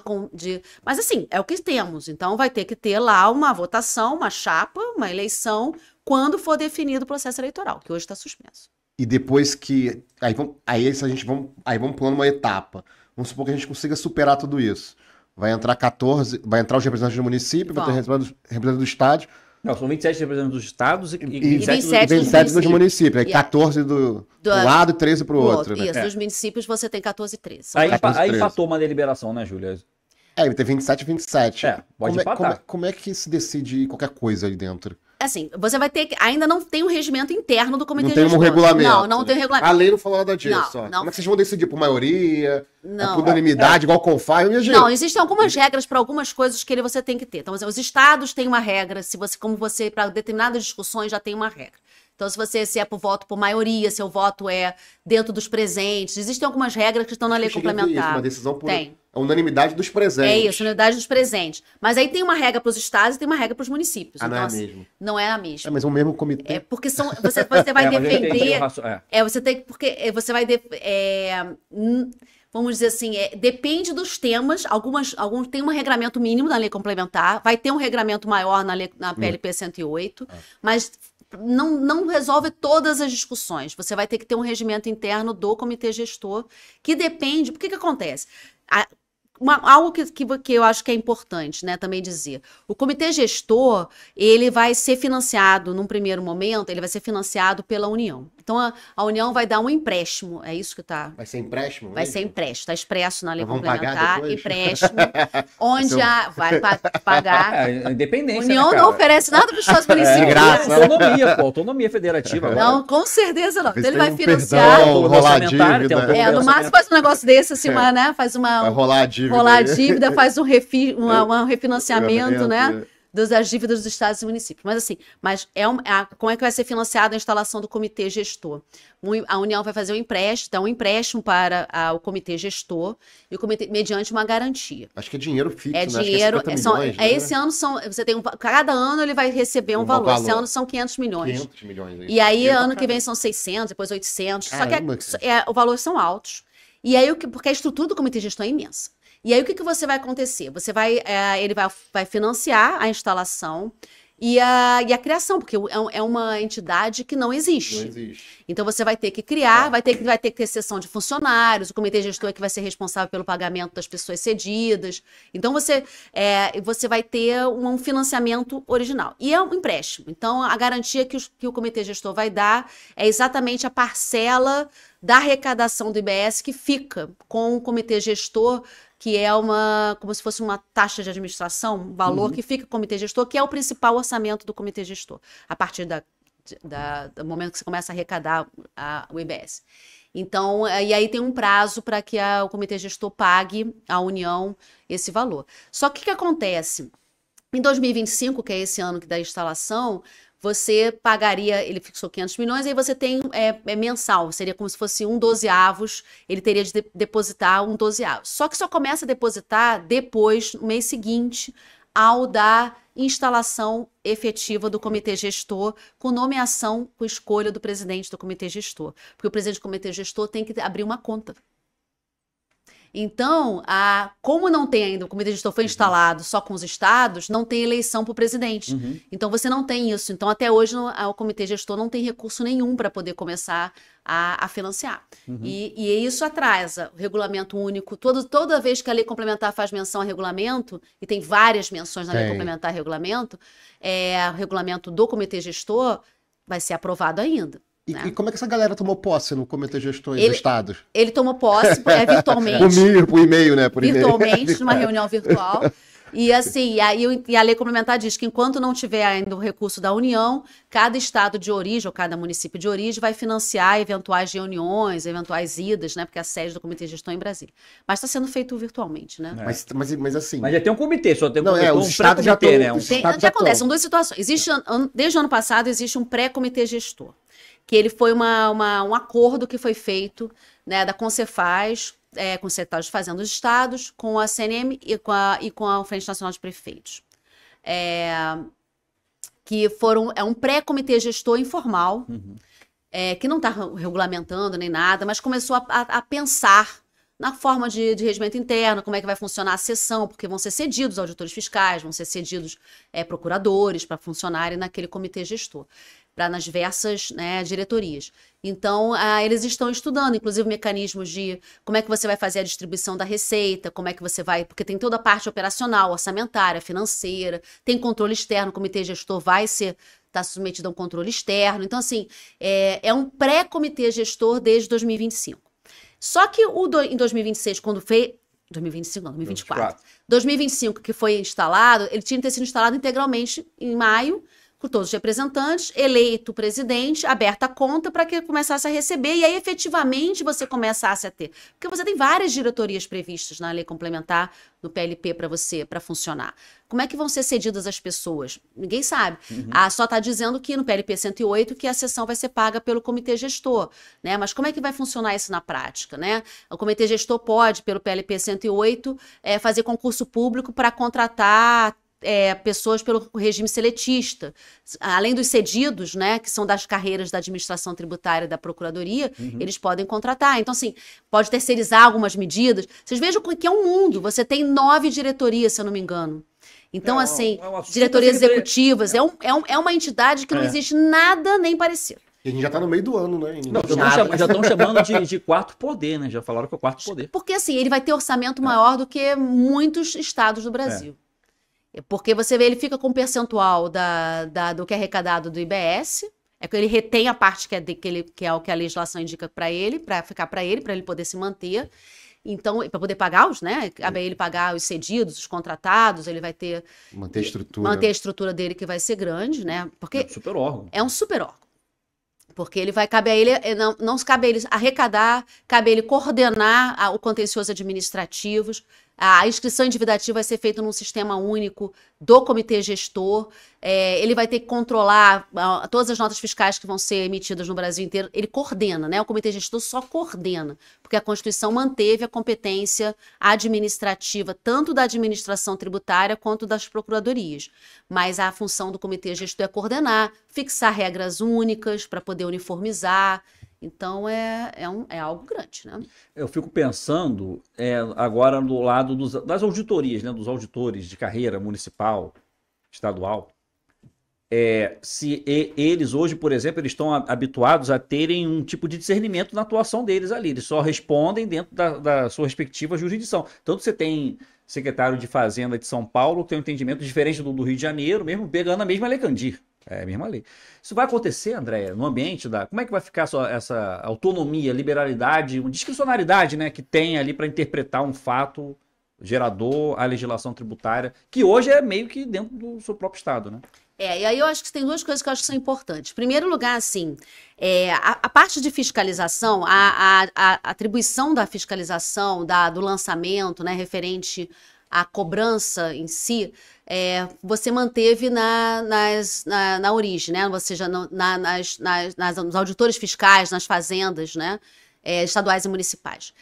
Mas assim, é o que temos. Então vai ter que ter lá uma votação, uma chapa, uma eleição, quando for definido o processo eleitoral, que hoje está suspenso. E depois que. Vamos pulando uma etapa. Vamos supor que a gente consiga superar tudo isso. Vai entrar os representantes do município, vai ter representantes do estado. Não, são 27 representantes dos estados e 27 dos municípios. Aí 14 do lado e 13 para o outro. Né? Isso, dos municípios você tem 14 e 13. Aí empatou uma deliberação, né, Júlia? Vai ter 27 e 27. Pode empatar. Como é que se decide qualquer coisa aí dentro? Assim, você vai ter que... Ainda não tem um regimento interno do comitê gestor. Não tem um regulamento. Não tem um regulamento. A lei não falou nada disso. Como é que vocês vão decidir? Por maioria? Por unanimidade, igual o Confai? Não, existem algumas regras para algumas coisas que você tem que ter. Então, os estados têm uma regra, para determinadas discussões já tem uma regra. Então, se é por voto por maioria, se o voto é dentro dos presentes, existem algumas regras que estão na lei complementar. Uma decisão por unanimidade dos presentes. É isso, unanimidade dos presentes. Mas aí tem uma regra para os estados e tem uma regra para os municípios. Então, não é a mesma. Não é a mesma. Mas é o mesmo comitê. Porque você vai defender... Você vai... Vamos dizer assim, depende dos temas. Alguns tem um regramento mínimo na lei complementar, vai ter um regramento maior na PLP 108, mas não resolve todas as discussões. Você vai ter que ter um regimento interno do comitê gestor, que depende... Por que acontece? Algo que eu acho que é importante, né, também dizer. O comitê gestor, ele vai ser financiado, num primeiro momento, ele vai ser financiado pela União. Então, a União vai dar um empréstimo, é isso que está... Vai ser empréstimo? Vai ser empréstimo, está expresso na lei Vamos pagar complementar, depois? empréstimo, onde vai pagar... Independência, A União né, não cara? oferece nada para os Estados municípios. graça. Autonomia, pô, autonomia federativa. Agora. Não, com certeza não. Então, ele vai Tem financiar... perdão, rolar orçamentário, tem dívida. autonomia no máximo faz um negócio desse, assim, né? Faz Vai rolar a dívida. rolar a aí. dívida, faz um refinanciamento, né? Das dívidas dos estados e municípios. Mas assim, como é que vai ser financiada a instalação do comitê gestor? A União vai fazer um empréstimo para o comitê gestor, e o comitê, mediante uma garantia. Acho que é dinheiro fixo, É né? dinheiro, Acho que é 50 milhões, né? esse ano você tem cada ano ele vai receber um valor. Esse ano são 500 milhões. 500 milhões. é isso. E aí, Dinheiro pra ano que caramba. vem são 600, depois 800. Caramba, Só que o valor são altos. E aí, porque a estrutura do comitê gestor é imensa. E aí, o que você vai acontecer? Ele vai financiar a instalação e a criação, porque é uma entidade que não existe. Não existe. Então, você vai ter que criar, vai ter que ter sessão de funcionários, o comitê gestor é que vai ser responsável pelo pagamento das pessoas cedidas. Então, você vai ter um financiamento original. E é um empréstimo. Então, a garantia que o comitê gestor vai dar é exatamente a parcela da arrecadação do IBS que fica com o comitê gestor, que é como se fosse uma taxa de administração, um valor que fica com o comitê gestor, que é o principal orçamento do comitê gestor, a partir do momento que você começa a arrecadar o IBS. Então, e aí tem um prazo para que o comitê gestor pague à União esse valor. Só que o que acontece? Em 2025, que é esse ano que dá a instalação, você pagaria, ele fixou 500 milhões, aí você tem mensal, seria como se fosse 1/12, ele teria de depositar 1/12. Só que só começa a depositar depois, no mês seguinte, ao da instalação efetiva do comitê gestor, com nomeação, com escolha do presidente do comitê gestor. Porque o presidente do comitê gestor tem que abrir uma conta. Então, como não tem ainda, o comitê gestor foi instalado só com os estados, não tem eleição para o presidente. Então, você não tem isso. Então, até hoje, o comitê gestor não tem recurso nenhum para poder começar a financiar. E isso atrasa o regulamento único. Toda vez que a lei complementar faz menção a regulamento, e tem várias menções na lei complementar a regulamento, o regulamento do comitê gestor vai ser aprovado ainda. E como é que essa galera tomou posse no comitê gestor dos estados? Ele tomou posse virtualmente. Por e-mail, né? Por Virtualmente, numa reunião virtual. E assim, e a lei complementar diz que enquanto não tiver ainda o recurso da União, cada estado de origem ou cada município de origem vai financiar eventuais reuniões, eventuais idas, né? Porque a sede do comitê gestor é em Brasília. Mas está sendo feito virtualmente, né? Mas assim... Mas já tem um comitê, só tem Não, um os estados já pré-comitê, estão... né? O que acontece? São duas situações. Desde o ano passado, existe um pré-comitê gestor, que ele foi um acordo que foi feito, né, da Concefaz, com o secretário de Fazenda dos Estados, com a CNM e com a Frente Nacional de Prefeitos. Que é um pré-comitê gestor informal, que não está regulamentando nem nada, mas começou a pensar na forma de regimento interno, como é que vai funcionar a sessão, porque vão ser cedidos auditores fiscais, vão ser cedidos procuradores para funcionarem naquele comitê gestor, nas diversas, né, diretorias. Então, eles estão estudando, inclusive, mecanismos de como é que você vai fazer a distribuição da receita, como é que você vai... Porque tem toda a parte operacional, orçamentária, financeira, tem controle externo, o comitê gestor está submetido a um controle externo. Então, assim, é um pré-comitê gestor desde 2025. Só que em 2026, quando fez... 2025 não, 2024. 2025, que foi instalado, ele tinha que ter sido instalado integralmente em maio, com todos os representantes, eleito o presidente, aberta a conta para que começasse a receber, e aí efetivamente você começasse a ter. Porque você tem várias diretorias previstas na lei complementar, no PLP para funcionar. Como é que vão ser cedidas as pessoas? Ninguém sabe. Só está dizendo que no PLP 108 que a sessão vai ser paga pelo comitê gestor, né? Mas como é que vai funcionar isso na prática, né? O comitê gestor pode, pelo PLP 108, fazer concurso público para contratar pessoas pelo regime seletista, além dos cedidos, né, que são das carreiras da administração tributária e da procuradoria, eles podem contratar. Então, assim, pode terceirizar algumas medidas. Vocês vejam que é um mundo. Você tem 9 diretorias, se eu não me engano. Então, assim, é uma diretorias super executivas, é uma entidade que não existe nada nem parecido. E a gente já tá no meio do ano, né? Não, já estão chamando de quarto poder, né? Já falaram que é o quarto poder. Porque, assim, ele vai ter orçamento maior do que muitos estados do Brasil. Porque você vê, ele fica com um percentual do que é arrecadado do IBS, é que ele retém a parte que é o que a legislação indica para ele, para ficar para ele poder se manter. Então, para poder pagar cabe a ele pagar os cedidos, os contratados, ele vai ter... Manter a estrutura dele, que vai ser grande, né? Porque É um super órgão. é um super órgão. Porque cabe a ele, não cabe a ele arrecadar, cabe a ele coordenar o contencioso administrativo. A inscrição endividativa vai ser feita num sistema único do comitê gestor. Ele vai ter que controlar todas as notas fiscais que vão ser emitidas no Brasil inteiro. Ele coordena, né? O comitê gestor só coordena, porque a Constituição manteve a competência administrativa, tanto da administração tributária quanto das procuradorias. Mas a função do comitê gestor é coordenar, fixar regras únicas para poder uniformizar. Então, é algo grande, né? Eu fico pensando agora do lado das auditorias, né, dos auditores de carreira municipal, estadual. Se eles hoje, por exemplo, eles estão habituados a terem um tipo de discernimento na atuação deles ali. Eles só respondem dentro da sua respectiva jurisdição. Tanto você tem secretário de Fazenda de São Paulo que tem um entendimento diferente do Rio de Janeiro, mesmo pegando a mesma Lei Candir. É a mesma lei. Isso vai acontecer, André, no ambiente como é que vai ficar essa autonomia, liberalidade, discricionariedade, né, que tem ali para interpretar um fato gerador, a legislação tributária, que hoje é meio que dentro do seu próprio estado, né? E aí eu acho que tem duas coisas que eu acho que são importantes. Em primeiro lugar, assim, a parte de fiscalização, a atribuição da fiscalização, do lançamento, né, referente à cobrança em si, você manteve na origem, né? Ou seja, nos auditores fiscais, nas fazendas, né, estaduais e municipais.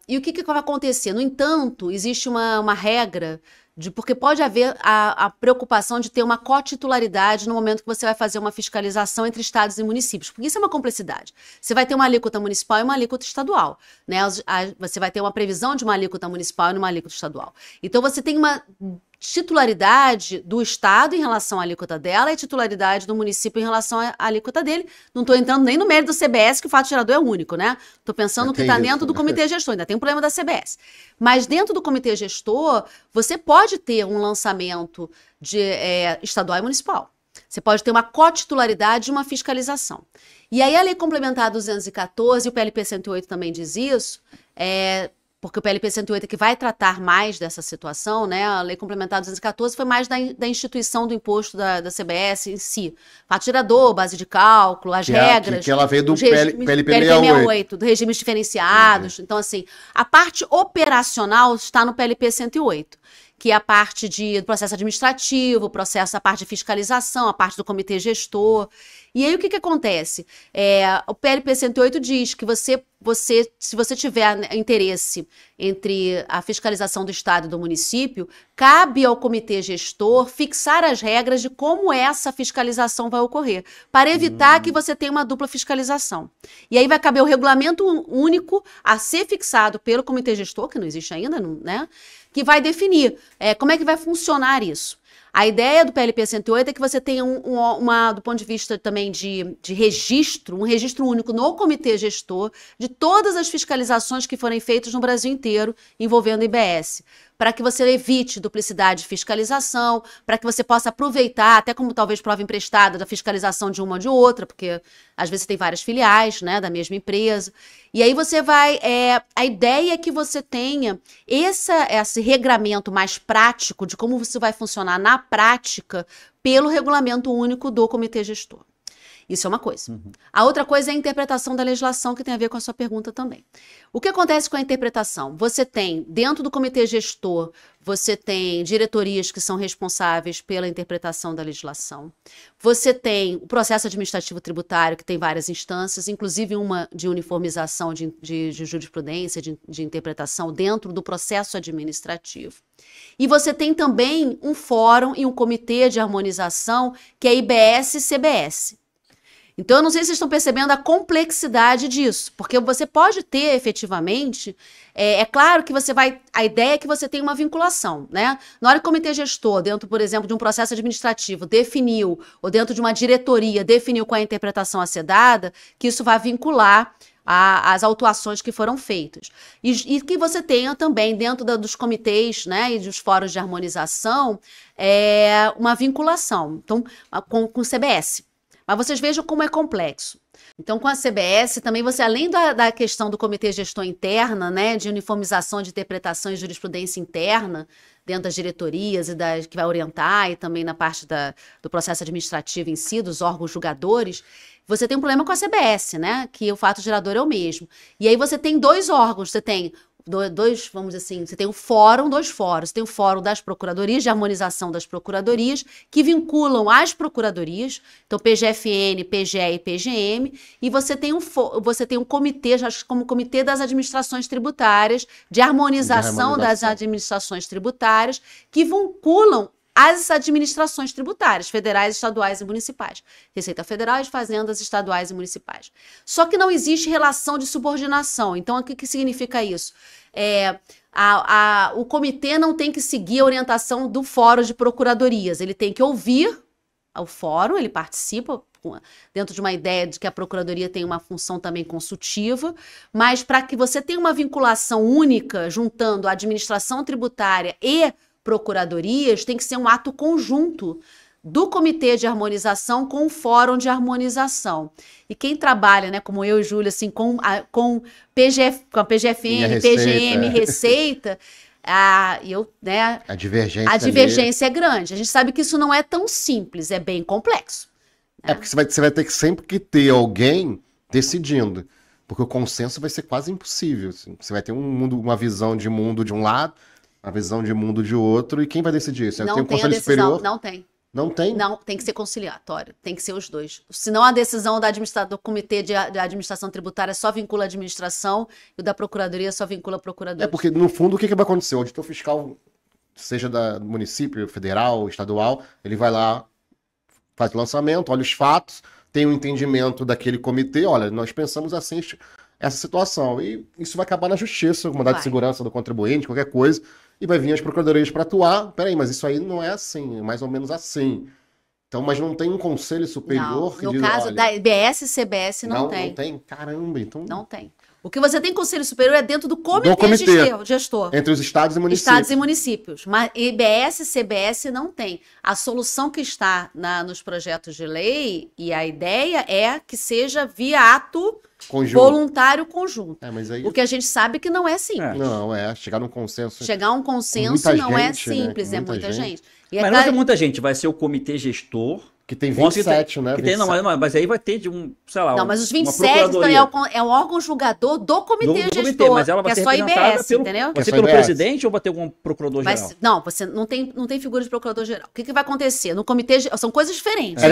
E o que vai acontecer? No entanto, existe uma regra porque pode haver a preocupação de ter uma cotitularidade no momento que você vai fazer uma fiscalização entre estados e municípios, porque isso é uma complexidade. Você vai ter uma alíquota municipal e uma alíquota estadual, né? Você vai ter uma previsão de uma alíquota municipal e uma alíquota estadual. Então você tem uma titularidade do estado em relação à alíquota dela e titularidade do município em relação à alíquota dele. Não estou entrando nem no mérito do CBS, que o fato gerador é único, né? Estou pensando no que está dentro do comitê gestor, ainda tem um problema da CBS. Mas dentro do comitê gestor, você pode ter um lançamento estadual e municipal. Você pode ter uma cotitularidade e uma fiscalização. E aí a Lei Complementar 214, e o PLP 108 também diz isso, porque o PLP 108 é que vai tratar mais dessa situação, né? A Lei Complementar 214 foi mais da instituição do imposto da CBS em si. Fato gerador, base de cálculo, as regras. Que ela veio do PLP 68, do regimes diferenciados. Então, assim, a parte operacional está no PLP 108. Que é a parte do processo administrativo, a parte de fiscalização, a parte do comitê gestor. E aí o que acontece? O PLP 108 diz que se você tiver interesse entre a fiscalização do estado e do município, cabe ao comitê gestor fixar as regras de como essa fiscalização vai ocorrer, para evitar que você tenha uma dupla fiscalização. E aí vai caber o regulamento único a ser fixado pelo comitê gestor, que não existe ainda, né? Que vai definir como é que vai funcionar isso. A ideia do PLP 108 é que você tenha do ponto de vista também de registro, um registro único no comitê gestor de todas as fiscalizações que forem feitas no Brasil inteiro envolvendo o IBS, para que você evite duplicidade de fiscalização, para que você possa aproveitar, até como talvez prova emprestada, da fiscalização de uma ou de outra, porque às vezes você tem várias filiais, né, da mesma empresa. E aí você a ideia é que você tenha esse regramento mais prático de como isso vai funcionar na prática pelo regulamento único do comitê gestor. Isso é uma coisa. Uhum. A outra coisa é a interpretação da legislação, que tem a ver com a sua pergunta também. O que acontece com a interpretação? Você tem, dentro do comitê gestor, você tem diretorias que são responsáveis pela interpretação da legislação. Você tem o processo administrativo tributário, que tem várias instâncias, inclusive uma de uniformização de jurisprudência, de interpretação dentro do processo administrativo. E você tem também um fórum e um comitê de harmonização, que é IBS e CBS. Então, eu não sei se vocês estão percebendo a complexidade disso, porque você pode ter, efetivamente, é claro que você vai, a ideia é que você tenha uma vinculação, né? Na hora que o comitê gestor, dentro, por exemplo, de um processo administrativo, definiu, ou dentro de uma diretoria, definiu qual é a interpretação a ser dada, que isso vai vincular as autuações que foram feitas. E que você tenha também, dentro dos comitês, né, e dos fóruns de harmonização, uma vinculação, então, com o CBS. Mas vocês vejam como é complexo. Então, com a CBS, também você, além da questão do comitê gestor interna, né, de uniformização de interpretação e jurisprudência interna, dentro das diretorias e que vai orientar, e também na parte do processo administrativo em si, dos órgãos julgadores, você tem um problema com a CBS, né, que o fato gerador é o mesmo. E aí você tem dois órgãos, você tem vamos dizer assim, você tem dois fóruns, você tem o fórum das procuradorias, de harmonização das procuradorias, que vinculam as procuradorias, então PGFN, PGE e PGM, e você tem um comitê, como Comitê das Administrações Tributárias, de harmonização das administrações tributárias, que vinculam as administrações tributárias, federais, estaduais e municipais. Receita Federal, fazendas estaduais e municipais. Só que não existe relação de subordinação. Então, o que significa isso? O comitê não tem que seguir a orientação do fórum de procuradorias. Ele tem que ouvir o fórum, ele participa dentro de uma ideia de que a procuradoria tem uma função também consultiva, mas para que você tenha uma vinculação única, juntando a administração tributária e procuradorias, tem que ser um ato conjunto do comitê de harmonização com o fórum de harmonização. E quem trabalha, né, como eu e Júlia, assim, com a PGFN, PGM, Receita, a divergência é grande. A gente sabe que isso não é tão simples, é bem complexo. Né? Porque você vai ter que sempre ter alguém decidindo, porque o consenso vai ser quase impossível. Assim. Você vai ter uma visão de mundo de um lado, a visão de mundo de outro, e quem vai decidir isso? Não tem um tem conselho a decisão, superior? não tem. Não tem? Não, tem que ser conciliatório, tem que ser os dois. Senão a decisão do Comitê de Administração Tributária só vincula a administração e o da Procuradoria só vincula a Procuradoria. Porque, no fundo, o que vai acontecer? O auditor fiscal, seja do município, federal, estadual, ele vai lá, faz o lançamento, olha os fatos, tem um entendimento daquele comitê, olha, nós pensamos assim, essa situação. E isso vai acabar na justiça, o mandado de segurança do contribuinte, qualquer coisa, e vai vir as procuradorias para atuar. Peraí, mas isso aí não é assim, é mais ou menos assim. Então, mas não tem um conselho superior que diz... No caso olha, da IBS e CBS não tem. Não tem? Caramba, então... Não tem. O que você tem conselho superior é dentro do comitê gestor. Entre os estados e municípios. Estados e municípios. Mas IBS e CBS não tem. A solução que está nos projetos de lei, e a ideia é que seja via ato voluntário conjunto. Mas aí... O que a gente sabe que não é simples. Não, chegar num consenso. Chegar a um consenso não é simples, né? É muita gente. Mas não é muita gente, vai ser o comitê gestor. Que tem 27, né? Mas aí vai ter sei lá. Não, mas os 27 é o órgão julgador do comitê gestor, mas ela vai ser só IBS, entendeu? Vai ser pelo presidente ou vai ter algum procurador-geral? Não, você não tem figura de procurador-geral. O que vai acontecer? No comitê são coisas diferentes.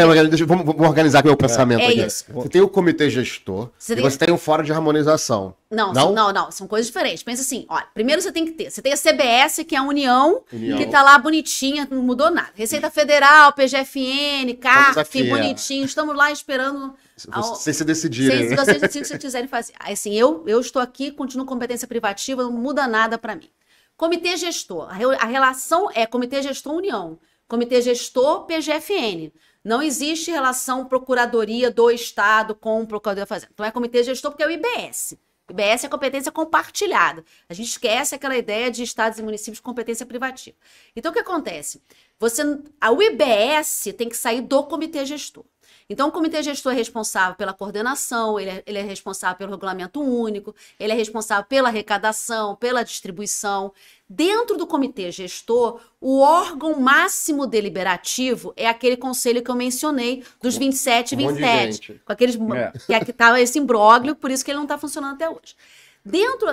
Vamos organizar meu pensamento aqui. Isso. Você tem o comitê gestor e você tem o fórum de harmonização. Não, são coisas diferentes. Pensa assim, olha, primeiro você tem a CBS, que é a União. Que tá lá bonitinha, não mudou nada. Receita Federal, PGFN, CARF, bonitinho, estamos lá esperando... Vocês se decidirem. Se vocês quiserem fazer. Assim, eu estou aqui, continuo competência privativa, não muda nada para mim. Comitê gestor, a relação é Comitê Gestor União, Comitê Gestor PGFN. Não existe relação procuradoria do Estado com o Procuradoria da Fazenda. Então é Comitê Gestor porque é o IBS. IBS é competência compartilhada. A gente esquece aquela ideia de estados e municípios com competência privativa. Então, o que acontece? O IBS tem que sair do comitê gestor. Então, o comitê gestor é responsável pela coordenação, ele é responsável pelo regulamento único, ele é responsável pela arrecadação, pela distribuição. Dentro do comitê gestor, o órgão máximo deliberativo é aquele conselho que eu mencionei, dos 27 e 27. Com aqueles que estava esse imbróglio, por isso que ele não está funcionando até hoje. Dentro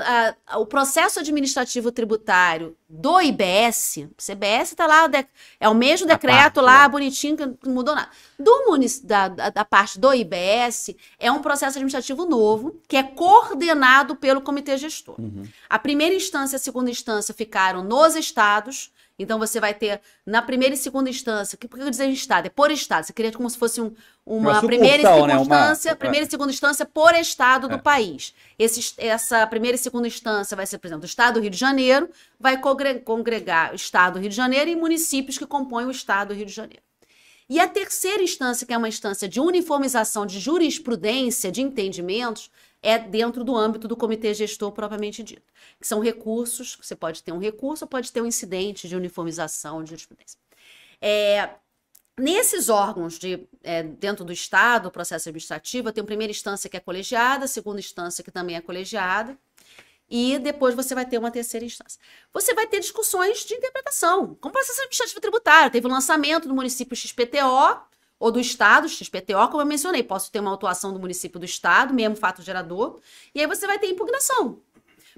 o processo administrativo tributário do IBS, o CBS está lá, é o mesmo decreto lá, bonitinho, que não mudou nada. Da parte do IBS, é um processo administrativo novo, que é coordenado pelo comitê gestor. A primeira instância e a segunda instância ficaram nos estados, Então você vai ter na primeira e segunda instância, por que eu dizer estado? É por estado. Você queria como se fosse uma primeira e segunda instância, primeira e segunda instância por estado do país. Essa primeira e segunda instância vai ser, por exemplo, do estado do Rio de Janeiro, vai congregar o estado do Rio de Janeiro e municípios que compõem o estado do Rio de Janeiro. E a terceira instância, que é uma instância de uniformização de jurisprudência, de entendimentos, é dentro do âmbito do comitê gestor propriamente dito. Que são recursos, você pode ter um recurso ou pode ter um incidente de uniformização de jurisprudência. Nesses órgãos dentro do Estado, o processo administrativo, tem a primeira instância que é colegiada, a segunda instância que também é colegiada, e depois você vai ter uma terceira instância. Você vai ter discussões de interpretação, como processo administrativo tributário. Teve o lançamento do município XPTO, ou do Estado, XPTO, como eu mencionei. Posso ter uma autuação do município do Estado, mesmo fato gerador, e aí você vai ter impugnação.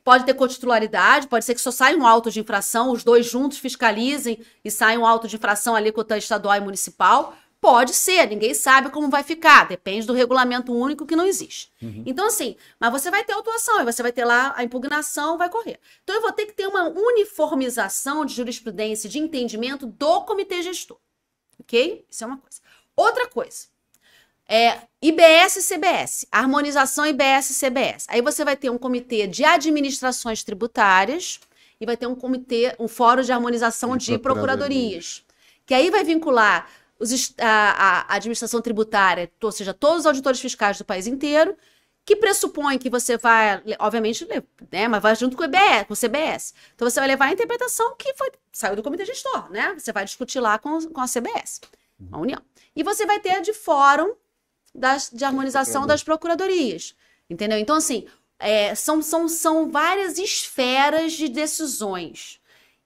Pode ter cotitularidade, pode ser que só saia um auto de infração, os dois juntos fiscalizem e saia um auto de infração ali com o estadual e municipal. Pode ser, ninguém sabe como vai ficar, depende do regulamento único que não existe. Então, assim, mas você vai ter autuação, e você vai ter lá a impugnação, vai correr. Então, eu vou ter que ter uma uniformização de jurisprudência, de entendimento do comitê gestor. Ok? Isso é uma coisa. Outra coisa, IBS e CBS, harmonização IBS e CBS. Aí você vai ter um comitê de administrações tributárias e vai ter um fórum de harmonização de procuradorias. Que aí vai vincular a administração tributária, ou seja, todos os auditores fiscais do país inteiro, que pressupõe que você vai, obviamente, né, mas vai junto com o CBS. Então você vai levar a interpretação que saiu do comitê gestor, né? Você vai discutir lá com a CBS, a União. E você vai ter a de fórum de harmonização das procuradorias, entendeu? Então, assim, são várias esferas de decisões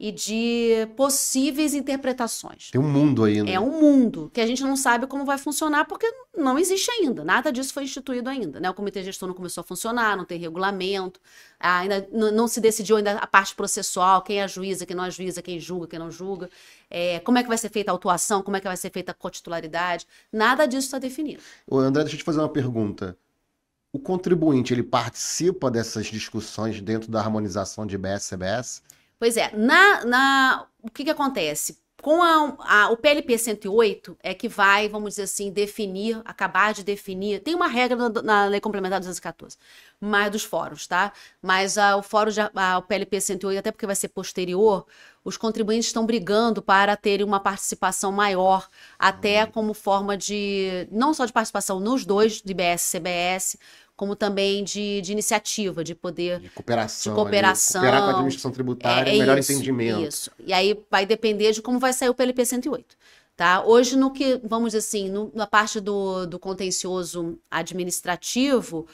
e de possíveis interpretações. Tem um mundo aí, né? É um mundo que a gente não sabe como vai funcionar porque não existe ainda. Nada disso foi instituído ainda, né? O comitê gestor não começou a funcionar, não tem regulamento, ainda não se decidiu ainda a parte processual, quem ajuiza, quem não ajuiza, quem julga, quem não julga, como é que vai ser feita a autuação, como é que vai ser feita a cotitularidade. Nada disso está definido. Ô, André, deixa eu te fazer uma pergunta. O contribuinte, ele participa dessas discussões dentro da harmonização de IBS-CBS? Pois é, o que acontece? Com o PLP 108 é que vai, vamos dizer assim, acabar de definir, tem uma regra na Lei Complementar 214, mas dos fóruns, tá? Mas o PLP 108, até porque vai ser posterior, os contribuintes estão brigando para terem uma participação maior, até como forma não só de participação nos dois, de IBS e CBS, como também de iniciativa, de poder... De cooperação. Cooperar com a administração tributária, melhor entendimento. Isso. E aí vai depender de como vai sair o PLP 108. Tá? Hoje, no que, vamos dizer assim, na parte do contencioso administrativo,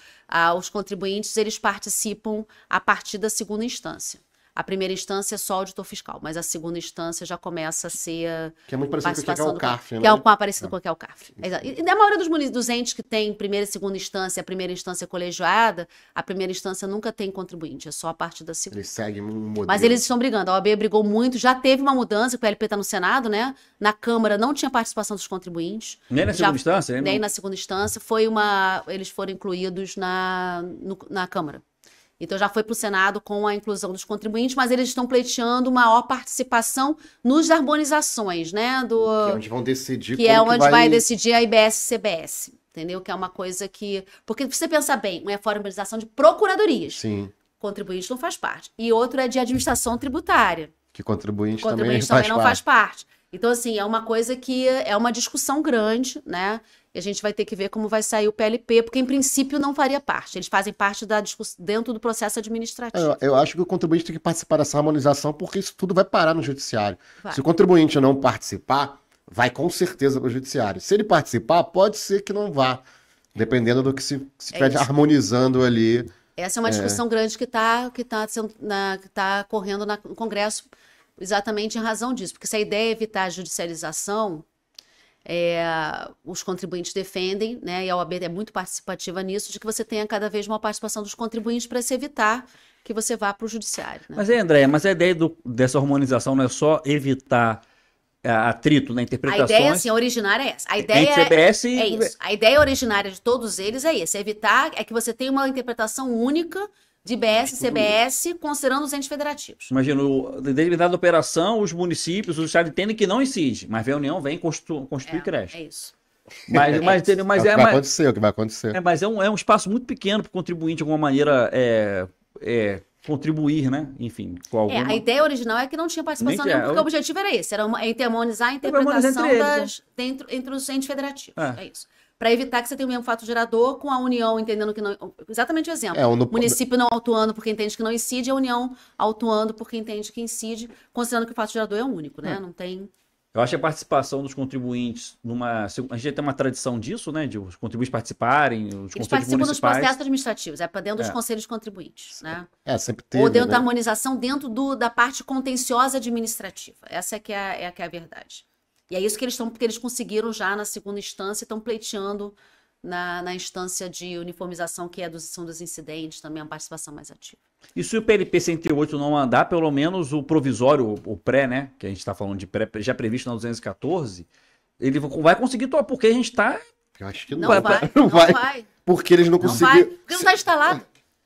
os contribuintes, eles participam a partir da segunda instância. A primeira instância é só auditor fiscal, mas a segunda instância já começa a ser... Que é muito parecido com o que é o CARF, né? Que é parecido com o que é o CARF. E na maioria dos entes que tem primeira e segunda instância, a primeira instância colegiada, a primeira instância nunca tem contribuinte, é só a partir da segunda. Eles seguem um modelo. Mas eles estão brigando. A OAB brigou muito, já teve uma mudança, o PLP está no Senado, né? Na Câmara não tinha participação dos contribuintes. Nem na segunda instância? Nem na segunda instância. Eles foram incluídos na Câmara. Então já foi para o Senado com a inclusão dos contribuintes, mas eles estão pleiteando maior participação nos harmonizações, né? Que é onde vão decidir que é onde vai decidir a IBS-CBS, entendeu? Que é uma coisa que... Porque se você pensar bem, uma é a harmonização de procuradorias. Sim. Contribuinte não faz parte. E outro é de administração tributária. Que contribuinte também não faz parte. Então, assim, é uma coisa que é uma discussão grande, né? E a gente vai ter que ver como vai sair o PLP, porque em princípio não faria parte. Eles fazem parte da discussão dentro do processo administrativo. Eu acho que o contribuinte tem que participar dessa harmonização, porque isso tudo vai parar no judiciário. Se o contribuinte não participar, vai com certeza para o judiciário. Se ele participar, pode ser que não vá, dependendo do que se estiver harmonizando ali. Essa é uma discussão grande que tá correndo no Congresso, exatamente em razão disso. Porque se a ideia é evitar a judicialização, os contribuintes defendem, né, e a OAB é muito participativa nisso, de que você tenha cada vez uma participação dos contribuintes para se evitar que você vá para o judiciário. Né? Mas André, a ideia dessa harmonização não é só evitar atrito na interpretação. A ideia, assim, originária é essa. A ideia é isso. A ideia originária de todos eles é essa. Evitar que você tenha uma interpretação única de IBS e CBS, considerando os entes federativos. Imagina, determinada operação, os municípios, os estados entendem que não incide, mas a União vem constituir creche. É isso. Mas É o que vai acontecer, é o que vai acontecer. Mas é um espaço muito pequeno para o contribuinte, de alguma maneira, contribuir, né? Enfim, com alguma... A ideia original é que não tinha participação Nem nenhuma, é. porque o objetivo era esse, era harmonizar a Harmonizar interpretação entre eles, entre os entes federativos. É. É isso. Para evitar que você tenha o mesmo fato gerador, com a União entendendo que não... Exatamente o exemplo. O município não autuando porque entende que não incide, a União autuando porque entende que incide, considerando que o fato gerador é único, né? Não tem... Eu acho que a participação dos contribuintes A gente tem uma tradição disso, né? De os contribuintes participarem, os Eles conselhos participam dos municipais. processos administrativos, para dentro dos conselhos contribuintes, né? Sempre teve, Ou dentro da né? harmonização, dentro da parte contenciosa administrativa. Essa é que é a verdade. E é isso que porque eles conseguiram já na segunda instância, estão pleiteando na instância de uniformização, que são dos incidentes, também a participação mais ativa. E se o PLP 108 não andar, pelo menos o provisório, o pré, né? Que a gente está falando de pré, já previsto na 214, ele vai conseguir, porque a gente está... Eu acho que Não vai. Porque eles não Não conseguiram. vai, porque não está instalado.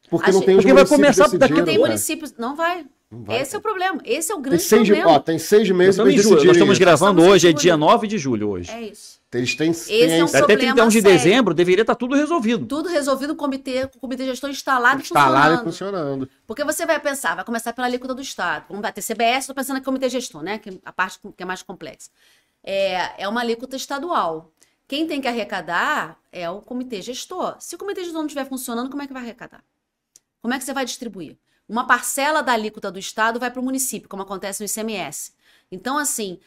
Porque não tem os Porque vai municípios começar decidindo, Porque tem né? municípios... Não vai. vai, Esse é o problema. Esse é o Tem grande 6 problema. tem 6 meses Nós para estamos, decidir. nós estamos gravando Nós estamos hoje, em é dia julho. 9 de julho hoje. É isso. Eles têm. Esse é um Até problema 31 de sério. dezembro deveria estar tudo resolvido. Tudo resolvido com o comitê gestor instalado Instalado e e funcionando. Porque você vai pensar, vai começar pela alíquota do Estado. Vamos bater CBS, estou pensando aqui no comitê gestor, né? Que a parte que é mais complexa. É uma alíquota estadual. Quem tem que arrecadar é o comitê gestor. Se o comitê gestor não estiver funcionando, como é que vai arrecadar? Como é que você vai distribuir? Uma parcela da alíquota do Estado vai para o município, como acontece no ICMS. Então, assim,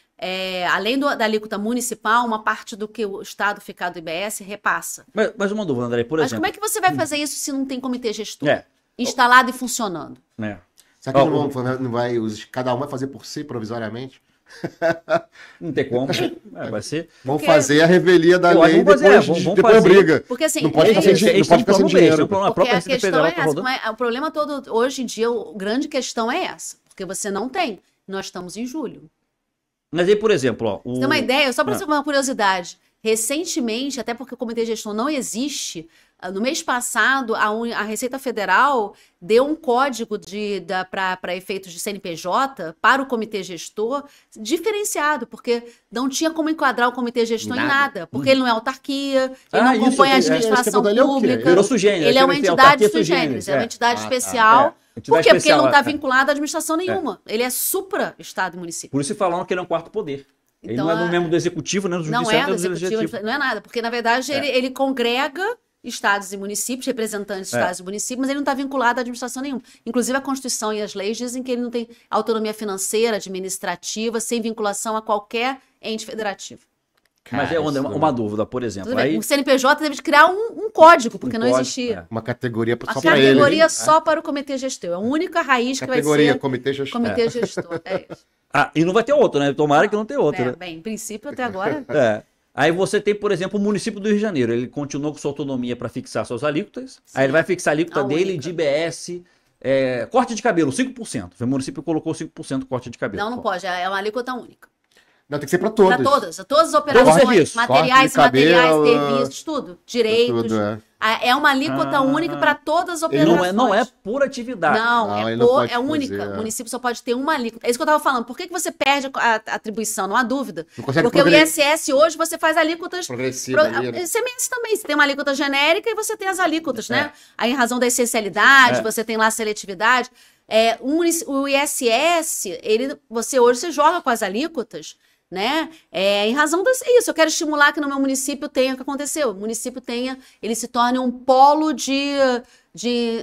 além da alíquota municipal, uma parte do que o Estado ficar do IBS repassa. Mas uma dúvida, André, por Mas exemplo... como é que você vai fazer isso se não tem comitê gestor É. instalado e funcionando? Será que não vai cada um vai fazer por si provisoriamente? Não tem como. Vai ser... Vão fazer a revelia da Eu acho lei que vamos depois, fazer. depois briga. Porque assim, Não pode ficar sem dinheiro. Não pode ficar sem dinheiro. porque a questão é essa. O problema todo, hoje em dia, a grande questão é essa. Porque você não tem. Nós estamos em julho. Mas aí, por exemplo, ó... Você tem uma ideia? Só para você ter uma curiosidade. Recentemente, até porque o comitê gestor não existe, no mês passado, a Receita Federal deu um código para efeitos de CNPJ para o comitê gestor diferenciado, porque não tinha como enquadrar o comitê gestor em nada, porque ele não é autarquia, ele não acompanha a administração pública. Virou sui generis, Ele é uma autarquia entidade sui generis, é uma entidade especial. Por quê? Porque ele não está vinculado à administração nenhuma. Ele é supra-estado e município. Por isso se falaram que ele é um quarto poder. Ele Então, não é no mesmo do executivo, nem do judiciário, nem do legislativo. Não é nada, porque na verdade ele congrega estados e municípios, representantes de estados e municípios, mas ele não está vinculado à administração nenhuma. Inclusive a Constituição e as leis dizem que ele não tem autonomia financeira, administrativa, sem vinculação a qualquer ente federativo. Mas uma dúvida, por exemplo. O CNPJ teve de criar um código, porque não existia. Uma categoria só para para ele. Uma categoria só para o comitê gestor. É a única raiz que vai ser... Categoria comitê gestor. Comitê gestor, é isso. E não vai ter outro, né? Tomara que não tenha outro. Né? Bem, em princípio, até agora... Aí você tem, por exemplo, o município do Rio de Janeiro. Ele continuou com sua autonomia para fixar suas alíquotas. Sim. Aí ele vai fixar a alíquota dele de IBS, corte de cabelo, 5%. O município colocou 5% corte de cabelo. Não pode. É uma alíquota única. Não, tem que ser para todas. Para todas as operações, materiais, serviços, tudo. Direitos. Tudo, é uma alíquota única para todas as operações. Não é por atividade. É única. O município só pode ter uma alíquota. É isso que eu estava falando. Por que você perde a atribuição? Não há dúvida. Porque o ISS hoje você faz alíquotas... Progressivas. ICMS também. Você tem uma alíquota genérica e você tem as alíquotas, né? Aí em razão da essencialidade, você tem lá a seletividade. O ISS, você hoje joga com as alíquotas, né? Em razão disso, eu quero estimular que no meu município tenha o que aconteceu. O município ele se torne um polo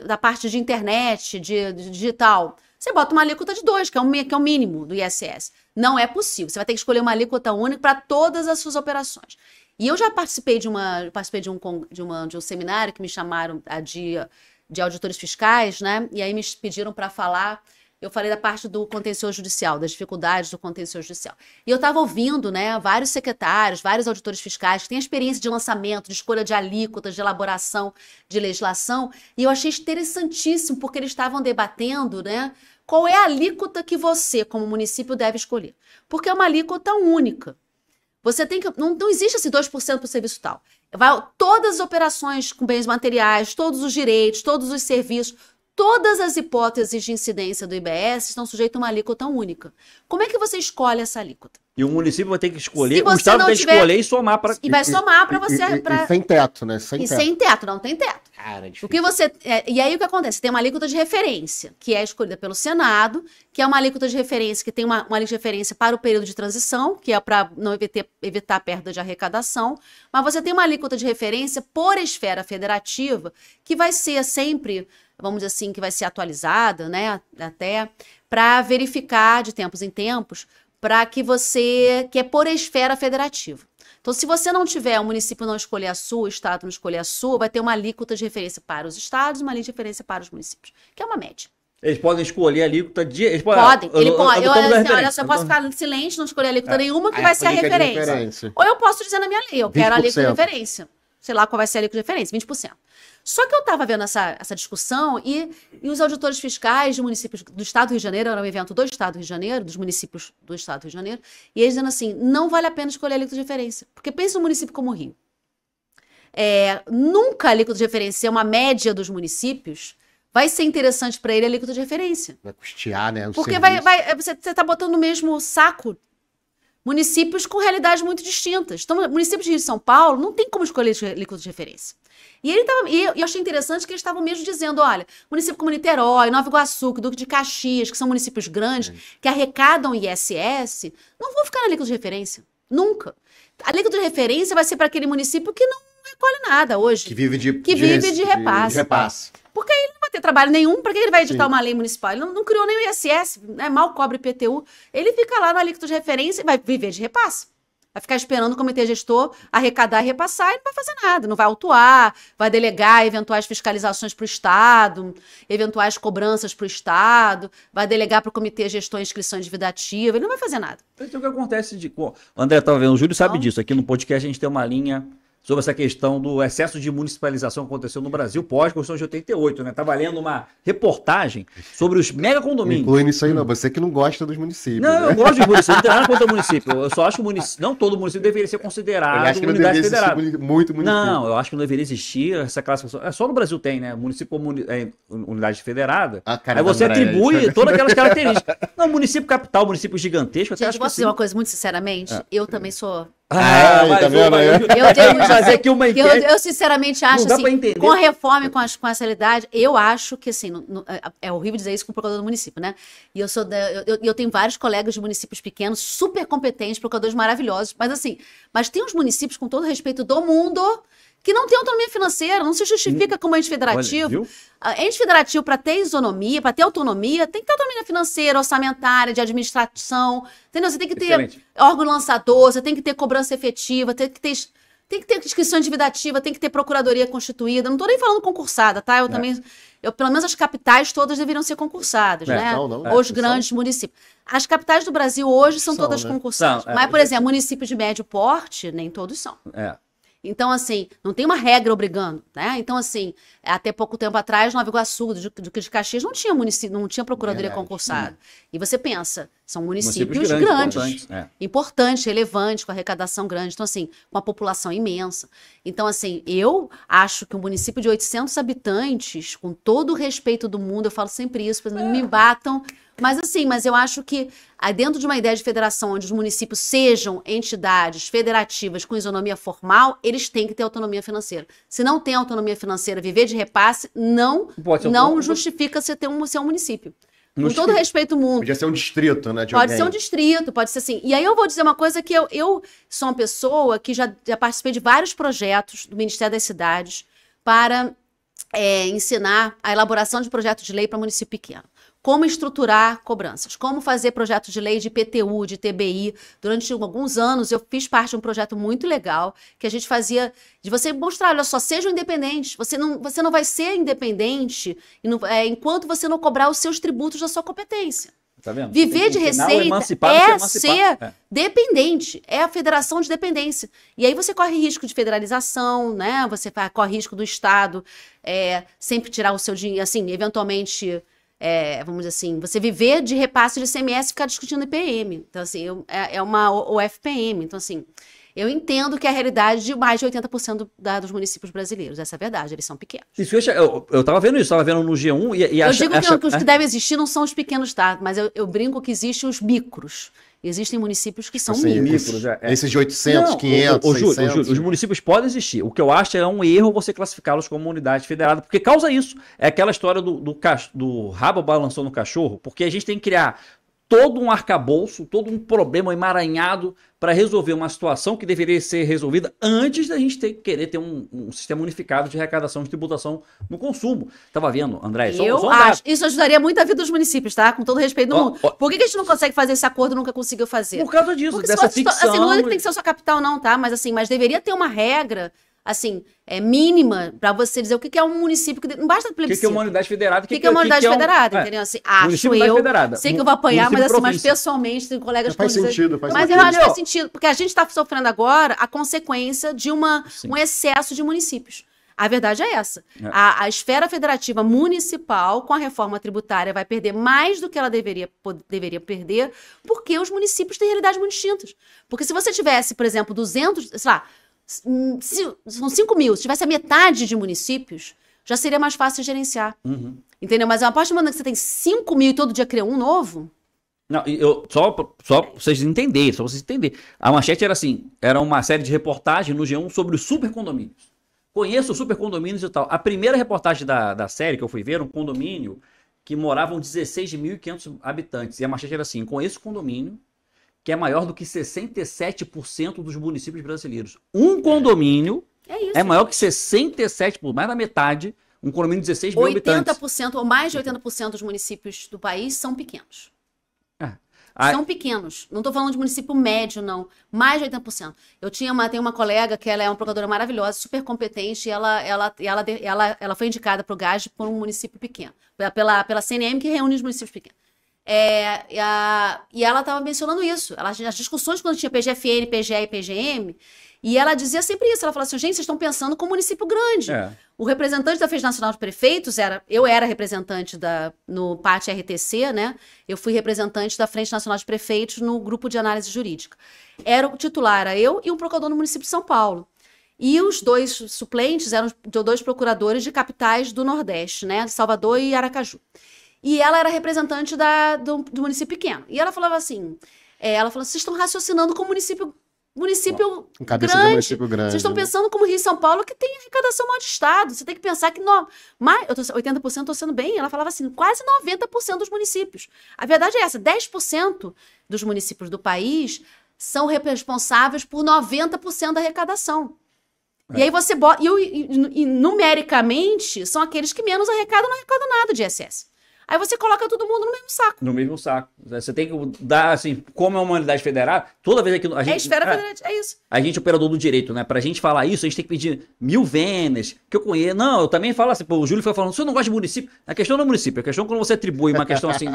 da parte de internet, de digital. Você bota uma alíquota de 2, que é o mínimo do ISS. Não é possível. Você vai ter que escolher uma alíquota única para todas as suas operações. E eu já participei de um seminário que me chamaram de auditores fiscais, né? E aí me pediram para falar. Eu falei da parte do contencioso judicial, das dificuldades do contencioso judicial. E eu estava ouvindo, né, vários secretários, vários auditores fiscais que têm experiência de lançamento, de escolha de alíquotas, de elaboração de legislação, e eu achei interessantíssimo, porque eles estavam debatendo, né, qual é a alíquota que você, como município, deve escolher. Porque é uma alíquota única. Você tem que... Não existe esse 2% para o serviço tal. Todas as operações com bens materiais, todos os direitos, todos os serviços, todas as hipóteses de incidência do IBS estão sujeitas a uma alíquota única. Como é que você escolhe essa alíquota? E o município vai ter que escolher, Se o você Estado não vai ter que tiver- escolher e somar para... E vai somar para você... E sem teto, né? Sem E teto. sem teto, não tem teto. Cara, é O difícil. que você, e aí o que acontece? Tem uma alíquota de referência, que é escolhida pelo Senado, que é uma alíquota de referência, que tem uma alíquota de referência para o período de transição, que é para não evitar perda de arrecadação, mas você tem uma alíquota de referência por esfera federativa, que vai ser sempre, vamos dizer assim, que vai ser atualizada, né, até, para verificar de tempos em tempos, para que é por esfera federativa. Então, se você não tiver, o município não escolher a sua, o estado não escolher a sua, vai ter uma alíquota de referência para os estados e uma alíquota de referência para os municípios, que é uma média. Eles podem escolher a alíquota de... Eles Podem. Ele pode. eu tomo da Olha referência. só, eu posso ficar em silêncio, não escolher alíquota nenhuma, que Aí vai a ser a política de referência. referência. Ou eu posso dizer na minha lei, eu quero a alíquota de 20%. referência. Sei lá qual vai ser a alíquota de referência, 20%. Só que eu estava vendo essa discussão e os auditores fiscais de municípios do Estado do Rio de Janeiro, era um evento do Estado do Rio de Janeiro, dos municípios do Estado do Rio de Janeiro, e eles dizendo assim, não vale a pena escolher a alíquota de referência. Porque pensa um município como o Rio. Nunca a alíquota de referência é uma média dos municípios, vai ser interessante para ele a alíquota de referência. Vai custear, né? o Porque serviço. você está botando no mesmo saco municípios com realidades muito distintas. Então, municípios de Rio e São Paulo não tem como escolher alíquota de referência. E eu achei interessante que eles estavam mesmo dizendo, olha, município como Niterói, Nova Iguaçu, Duque de Caxias, que são municípios grandes, que arrecadam ISS, não vão ficar na alíquota de referência. Nunca. A alíquota de referência vai ser para aquele município que não recolhe nada hoje. Que vive de repasse. repasse. Porque aí ele não vai ter trabalho nenhum, para que ele vai editar uma lei municipal? Ele não criou nem o ISS, né? Mal cobre IPTU. Ele fica lá na alíquota de referência e vai viver de repasse. Vai ficar esperando o comitê gestor arrecadar e repassar e não vai fazer nada. Não vai autuar, vai delegar eventuais fiscalizações para o Estado, eventuais cobranças para o Estado, vai delegar para o comitê gestor inscrição endividativa, ele não vai fazer nada. Então, o que acontece de... O André estava vendo, o Júlio sabe Não. disso. Aqui no podcast a gente tem uma linha sobre essa questão do excesso de municipalização que aconteceu no Brasil pós-Constituição de 88, né? Estava lendo uma reportagem sobre os megacondomínios. Incluindo isso aí, não. Você que não gosta dos municípios. Não, né? eu gosto de município, não tem nada contra o município. Eu só acho que o município, não todo município deveria ser Eu considerado acho que não unidade deveria federada. existir muito município. Não, eu acho que não deveria existir essa classificação. É só no Brasil tem, né? Município como unidade federada. A cara Aí da você Andréia. atribui todas aquelas características. Não, município capital, município gigantesco, até Gente, acho que posso dizer sim. uma coisa muito sinceramente? Eu também sou... Ah, tá vendo aí? Eu tenho que fazer aqui uma enquete. eu sinceramente acho, Não dá pra assim, entender. com a reforma e com essa realidade, eu acho que, assim, é horrível dizer isso com o procurador do município, né? E eu tenho vários colegas de municípios pequenos, super competentes, procuradores maravilhosos, mas assim, tem uns municípios, com todo o respeito do mundo, que não tem autonomia financeira, não se justifica como ente federativo. Olha, viu? Ente federativo, para ter isonomia, para ter autonomia, tem que ter autonomia financeira, orçamentária, de administração, entendeu? Você tem que ter Excelente. órgão lançador, você tem que ter cobrança efetiva, tem que ter inscrição endividativa, tem que ter procuradoria constituída. Não estou nem falando concursada, tá? Pelo menos as capitais todas deveriam ser concursadas, né? não. Os grandes municípios. As capitais do Brasil hoje são todas né? concursadas. São, Mas, por exemplo, municípios de médio porte, nem todos são. É. Então, assim, não tem uma regra obrigando, né? Então, assim, até pouco tempo atrás, Nova Iguaçu, Duque de Caxias, não tinha procuradoria Verdade. concursada. E você pensa, são municípios Municípios grandes, importantes, importantes, relevantes, com arrecadação grande. Então, assim, com a população imensa. Então, assim, eu acho que um município de 800 habitantes, com todo o respeito do mundo, eu falo sempre isso, não me batam, mas eu acho que dentro de uma ideia de federação onde os municípios sejam entidades federativas com isonomia formal, eles têm que ter autonomia financeira. Se não tem autonomia financeira, viver de repasse, não justifica ser um município. Com todo respeito ao mundo. Podia ser um distrito, né? De Pode alguém. ser um distrito, pode ser assim. E aí eu vou dizer uma coisa que eu sou uma pessoa que já participei de vários projetos do Ministério das Cidades para ensinar a elaboração de projetos de lei para município pequeno. Como estruturar cobranças, como fazer projetos de lei de IPTU, de TBI. Durante alguns anos eu fiz parte de um projeto muito legal que a gente fazia de você mostrar, olha só, sejam independentes. Você não vai ser independente enquanto você não cobrar os seus tributos da sua competência. Tá vendo? Viver de receita ser dependente, é a federação de dependência. E aí você corre risco de federalização, né? Você corre risco do Estado sempre tirar o seu dinheiro, assim, eventualmente... vamos dizer assim, você viver de repasse de ICMS e ficar discutindo IPM. Então, assim, é uma OFPM. Então, assim, Eu entendo que é a realidade de mais de 80% dos municípios brasileiros. Essa é a verdade, eles são pequenos. Isso, eu tava vendo isso, tava vendo no G1 e eu digo que os que devem existir não são os pequenos, tá? Mas eu brinco que existem os micros. Existem municípios que são micros. Esses de 800, 500, 600. Júlio, os municípios podem existir. O que eu acho é um erro você classificá-los como unidade federada, porque causa isso. É aquela história do rabo balançando no cachorro, porque a gente tem que criar todo um arcabouço, todo um problema emaranhado para resolver uma situação que deveria ser resolvida antes da gente querer ter um sistema unificado de arrecadação de tributação no consumo. Estava vendo, André? Isso ajudaria muito a vida dos municípios, tá? Com todo respeito do mundo. Por que a gente não consegue fazer esse acordo e nunca conseguiu fazer? Por causa disso, porque dessa ficção. Assim, não é que tem que ser a sua capital não, tá? Mas assim, deveria ter uma regra assim, mínima para você dizer o que é um município. Não basta plebiscito. O que é uma unidade federada? O que é uma unidade federada, entendeu? Assim, acho eu, sei que eu vou apanhar, mas pessoalmente, tem colegas que faz sentido, mas eu acho que faz sentido, porque a gente está sofrendo agora a consequência de um excesso de municípios. A verdade é essa. A esfera federativa municipal, com a reforma tributária, vai perder mais do que ela deveria perder, porque os municípios têm realidades muito distintas. Porque se você tivesse, por exemplo, 200, sei lá, são 5 mil. Se tivesse a metade de municípios, já seria mais fácil gerenciar. Uhum. Entendeu? Mas a partir do momento que você tem 5 mil e todo dia cria um novo... Não, só pra vocês entenderem, A manchete era assim, era uma série de reportagens no G1 sobre os supercondomínios. Conheço os supercondomínios e tal. A primeira reportagem da série que eu fui ver era um condomínio que moravam 16.500 habitantes. E a manchete era assim, conheço condomínio que é maior do que 67% dos municípios brasileiros. Um condomínio é maior que 67%, mais da metade, um condomínio de 16 mil habitantes. 80% ou mais de 80% dos municípios do país são pequenos. São pequenos. Não estou falando de município médio, não. Mais de 80%. Tenho uma colega que ela é uma procuradora maravilhosa, super competente, e ela foi indicada para o GAS por um município pequeno. Pela CNM, que reúne os municípios pequenos. E ela estava mencionando isso. As discussões quando tinha PGFN, PGE e PGM, e ela dizia sempre isso. Ela falava assim, gente, vocês estão pensando com um município grande. O representante da Frente Nacional de Prefeitos eu era representante no PAT RTC, né? Eu fui representante da Frente Nacional de Prefeitos no grupo de análise jurídica. O titular era eu e um procurador no município de São Paulo. E os dois suplentes eram 2 procuradores de capitais do Nordeste, né? Salvador e Aracaju. E ela era representante do município pequeno. E ela falava assim, vocês estão raciocinando com município grande. Vocês estão pensando como Rio e São Paulo, que tem arrecadação maior de estado. Você tem que pensar que 80% estou sendo bem. Ela falava assim, quase 90% dos municípios. A verdade é essa, 10% dos municípios do país são responsáveis por 90% da arrecadação. E aí você bota... E numericamente, são aqueles que menos arrecadam, não arrecadam nada de ISS. Aí você coloca todo mundo no mesmo saco. No mesmo saco. Você tem que dar, assim, como é uma unidade federal, toda vez que a gente... esfera federativa, é isso. A gente é operador do direito, né? Pra gente falar isso, a gente tem que pedir 1000 venas, que eu conheço. Não, eu também falo assim, o Júlio foi falando, você não gosta de município? A questão não é município, a questão é quando você atribui uma questão assim,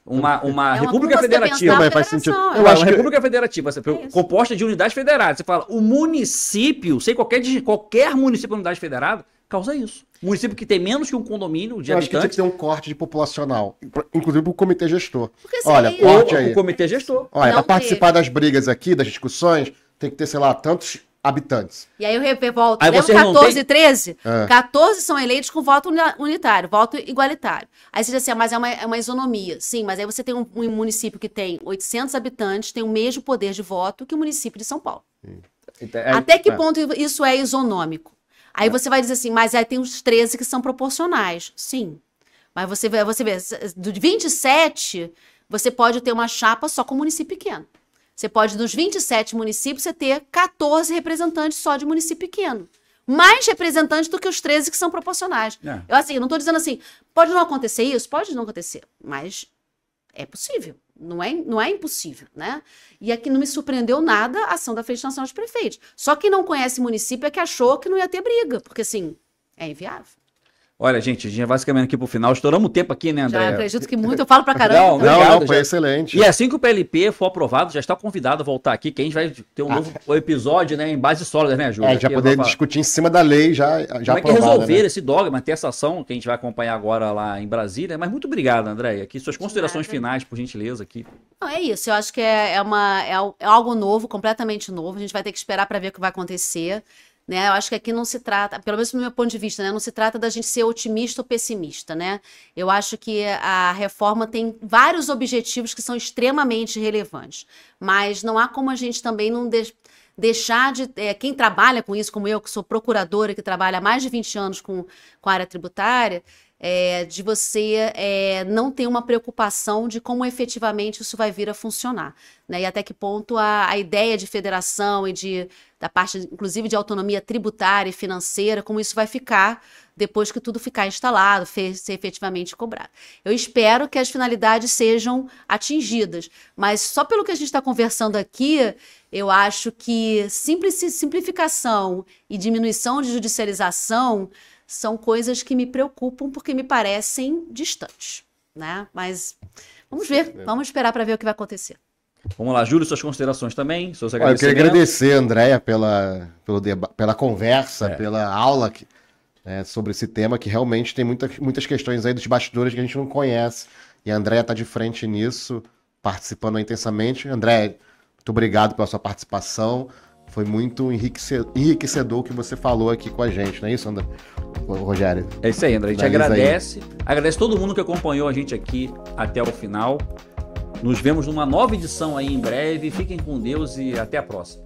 uma república federativa. Mas faz sentido. Eu acho uma república federativa, composta de unidades federadas. Você fala, o município, sem qualquer município unidade federada, causa isso. Município que tem menos que um condomínio de habitantes. Acho que tinha que ter um corte de populacional, inclusive pro comitê gestor. Olha, corte aí. O comitê gestor. Olha, para participar das brigas aqui, das discussões, tem que ter, sei lá, tantos habitantes. E aí eu volto. Lembra 14 e 13? 14 são eleitos com voto unitário, voto igualitário. Aí você diz assim, mas é uma isonomia. Sim, mas aí você tem um município que tem 800 habitantes, tem o mesmo poder de voto que o município de São Paulo. Até que ponto isso é isonômico? Aí você vai dizer assim, mas aí tem os 13 que são proporcionais. Sim. Mas você vê, do 27, você pode ter uma chapa só com município pequeno. Você pode, dos 27 municípios, você ter 14 representantes só de município pequeno. Mais representantes do que os 13 que são proporcionais. Eu não estou dizendo assim, pode não acontecer isso? Pode não acontecer. Mas é possível. Não é impossível, né? E aqui não me surpreendeu nada a ação da Frente Nacional de Prefeitos. Só quem não conhece município é que achou que não ia ter briga, porque assim, é inviável. Olha, gente, a gente vai se caminhando aqui pro final. Estouramos o tempo aqui, né, André? Já acredito que muito, eu falo pra caramba. Não, Então. obrigado, Não, foi já. excelente. E assim que o PLP for aprovado, já está convidado a voltar aqui, que a gente vai ter um novo episódio, né, em base sólida, né, Júlio? Já poder discutir em cima da lei já Como é que aprovada, resolver né? esse dogma, ter essa ação que a gente vai acompanhar agora lá em Brasília. Mas muito obrigado, André. Aqui suas considerações finais, por gentileza, aqui. Não, é isso, eu acho que é algo novo, completamente novo. A gente vai ter que esperar para ver o que vai acontecer. Né? Eu acho que aqui não se trata, pelo menos do meu ponto de vista, né? Não se trata da gente ser otimista ou pessimista. Né? Eu acho que a reforma tem vários objetivos que são extremamente relevantes. Mas não há como a gente também não deixar de... quem trabalha com isso, como eu, que sou procuradora, que trabalha há mais de 20 anos com a área tributária... de você não ter uma preocupação de como efetivamente isso vai vir a funcionar, né? E até que ponto a ideia de federação e da parte, inclusive, de autonomia tributária e financeira, como isso vai ficar depois que tudo ficar instalado, ser efetivamente cobrado. Eu espero que as finalidades sejam atingidas, mas só pelo que a gente está conversando aqui, eu acho que simplificação e diminuição de judicialização são coisas que me preocupam porque me parecem distantes, né? Mas vamos ver, vamos esperar para ver o que vai acontecer. Vamos lá, Júlio, suas considerações também, seus Eu queria agradecimentos. agradecer, Andréia, pela conversa, pela aula sobre esse tema, que realmente tem muitas questões aí dos bastidores que a gente não conhece. E a Andréia está de frente nisso, participando intensamente. Andréia, muito obrigado pela sua participação. Foi muito enriquecedor o que você falou aqui com a gente, não é isso, André? Rogério? É isso aí, André. A gente Finaliza agradece. Agradece todo mundo que acompanhou a gente aqui até o final. Nos vemos numa nova edição aí em breve. Fiquem com Deus e até a próxima.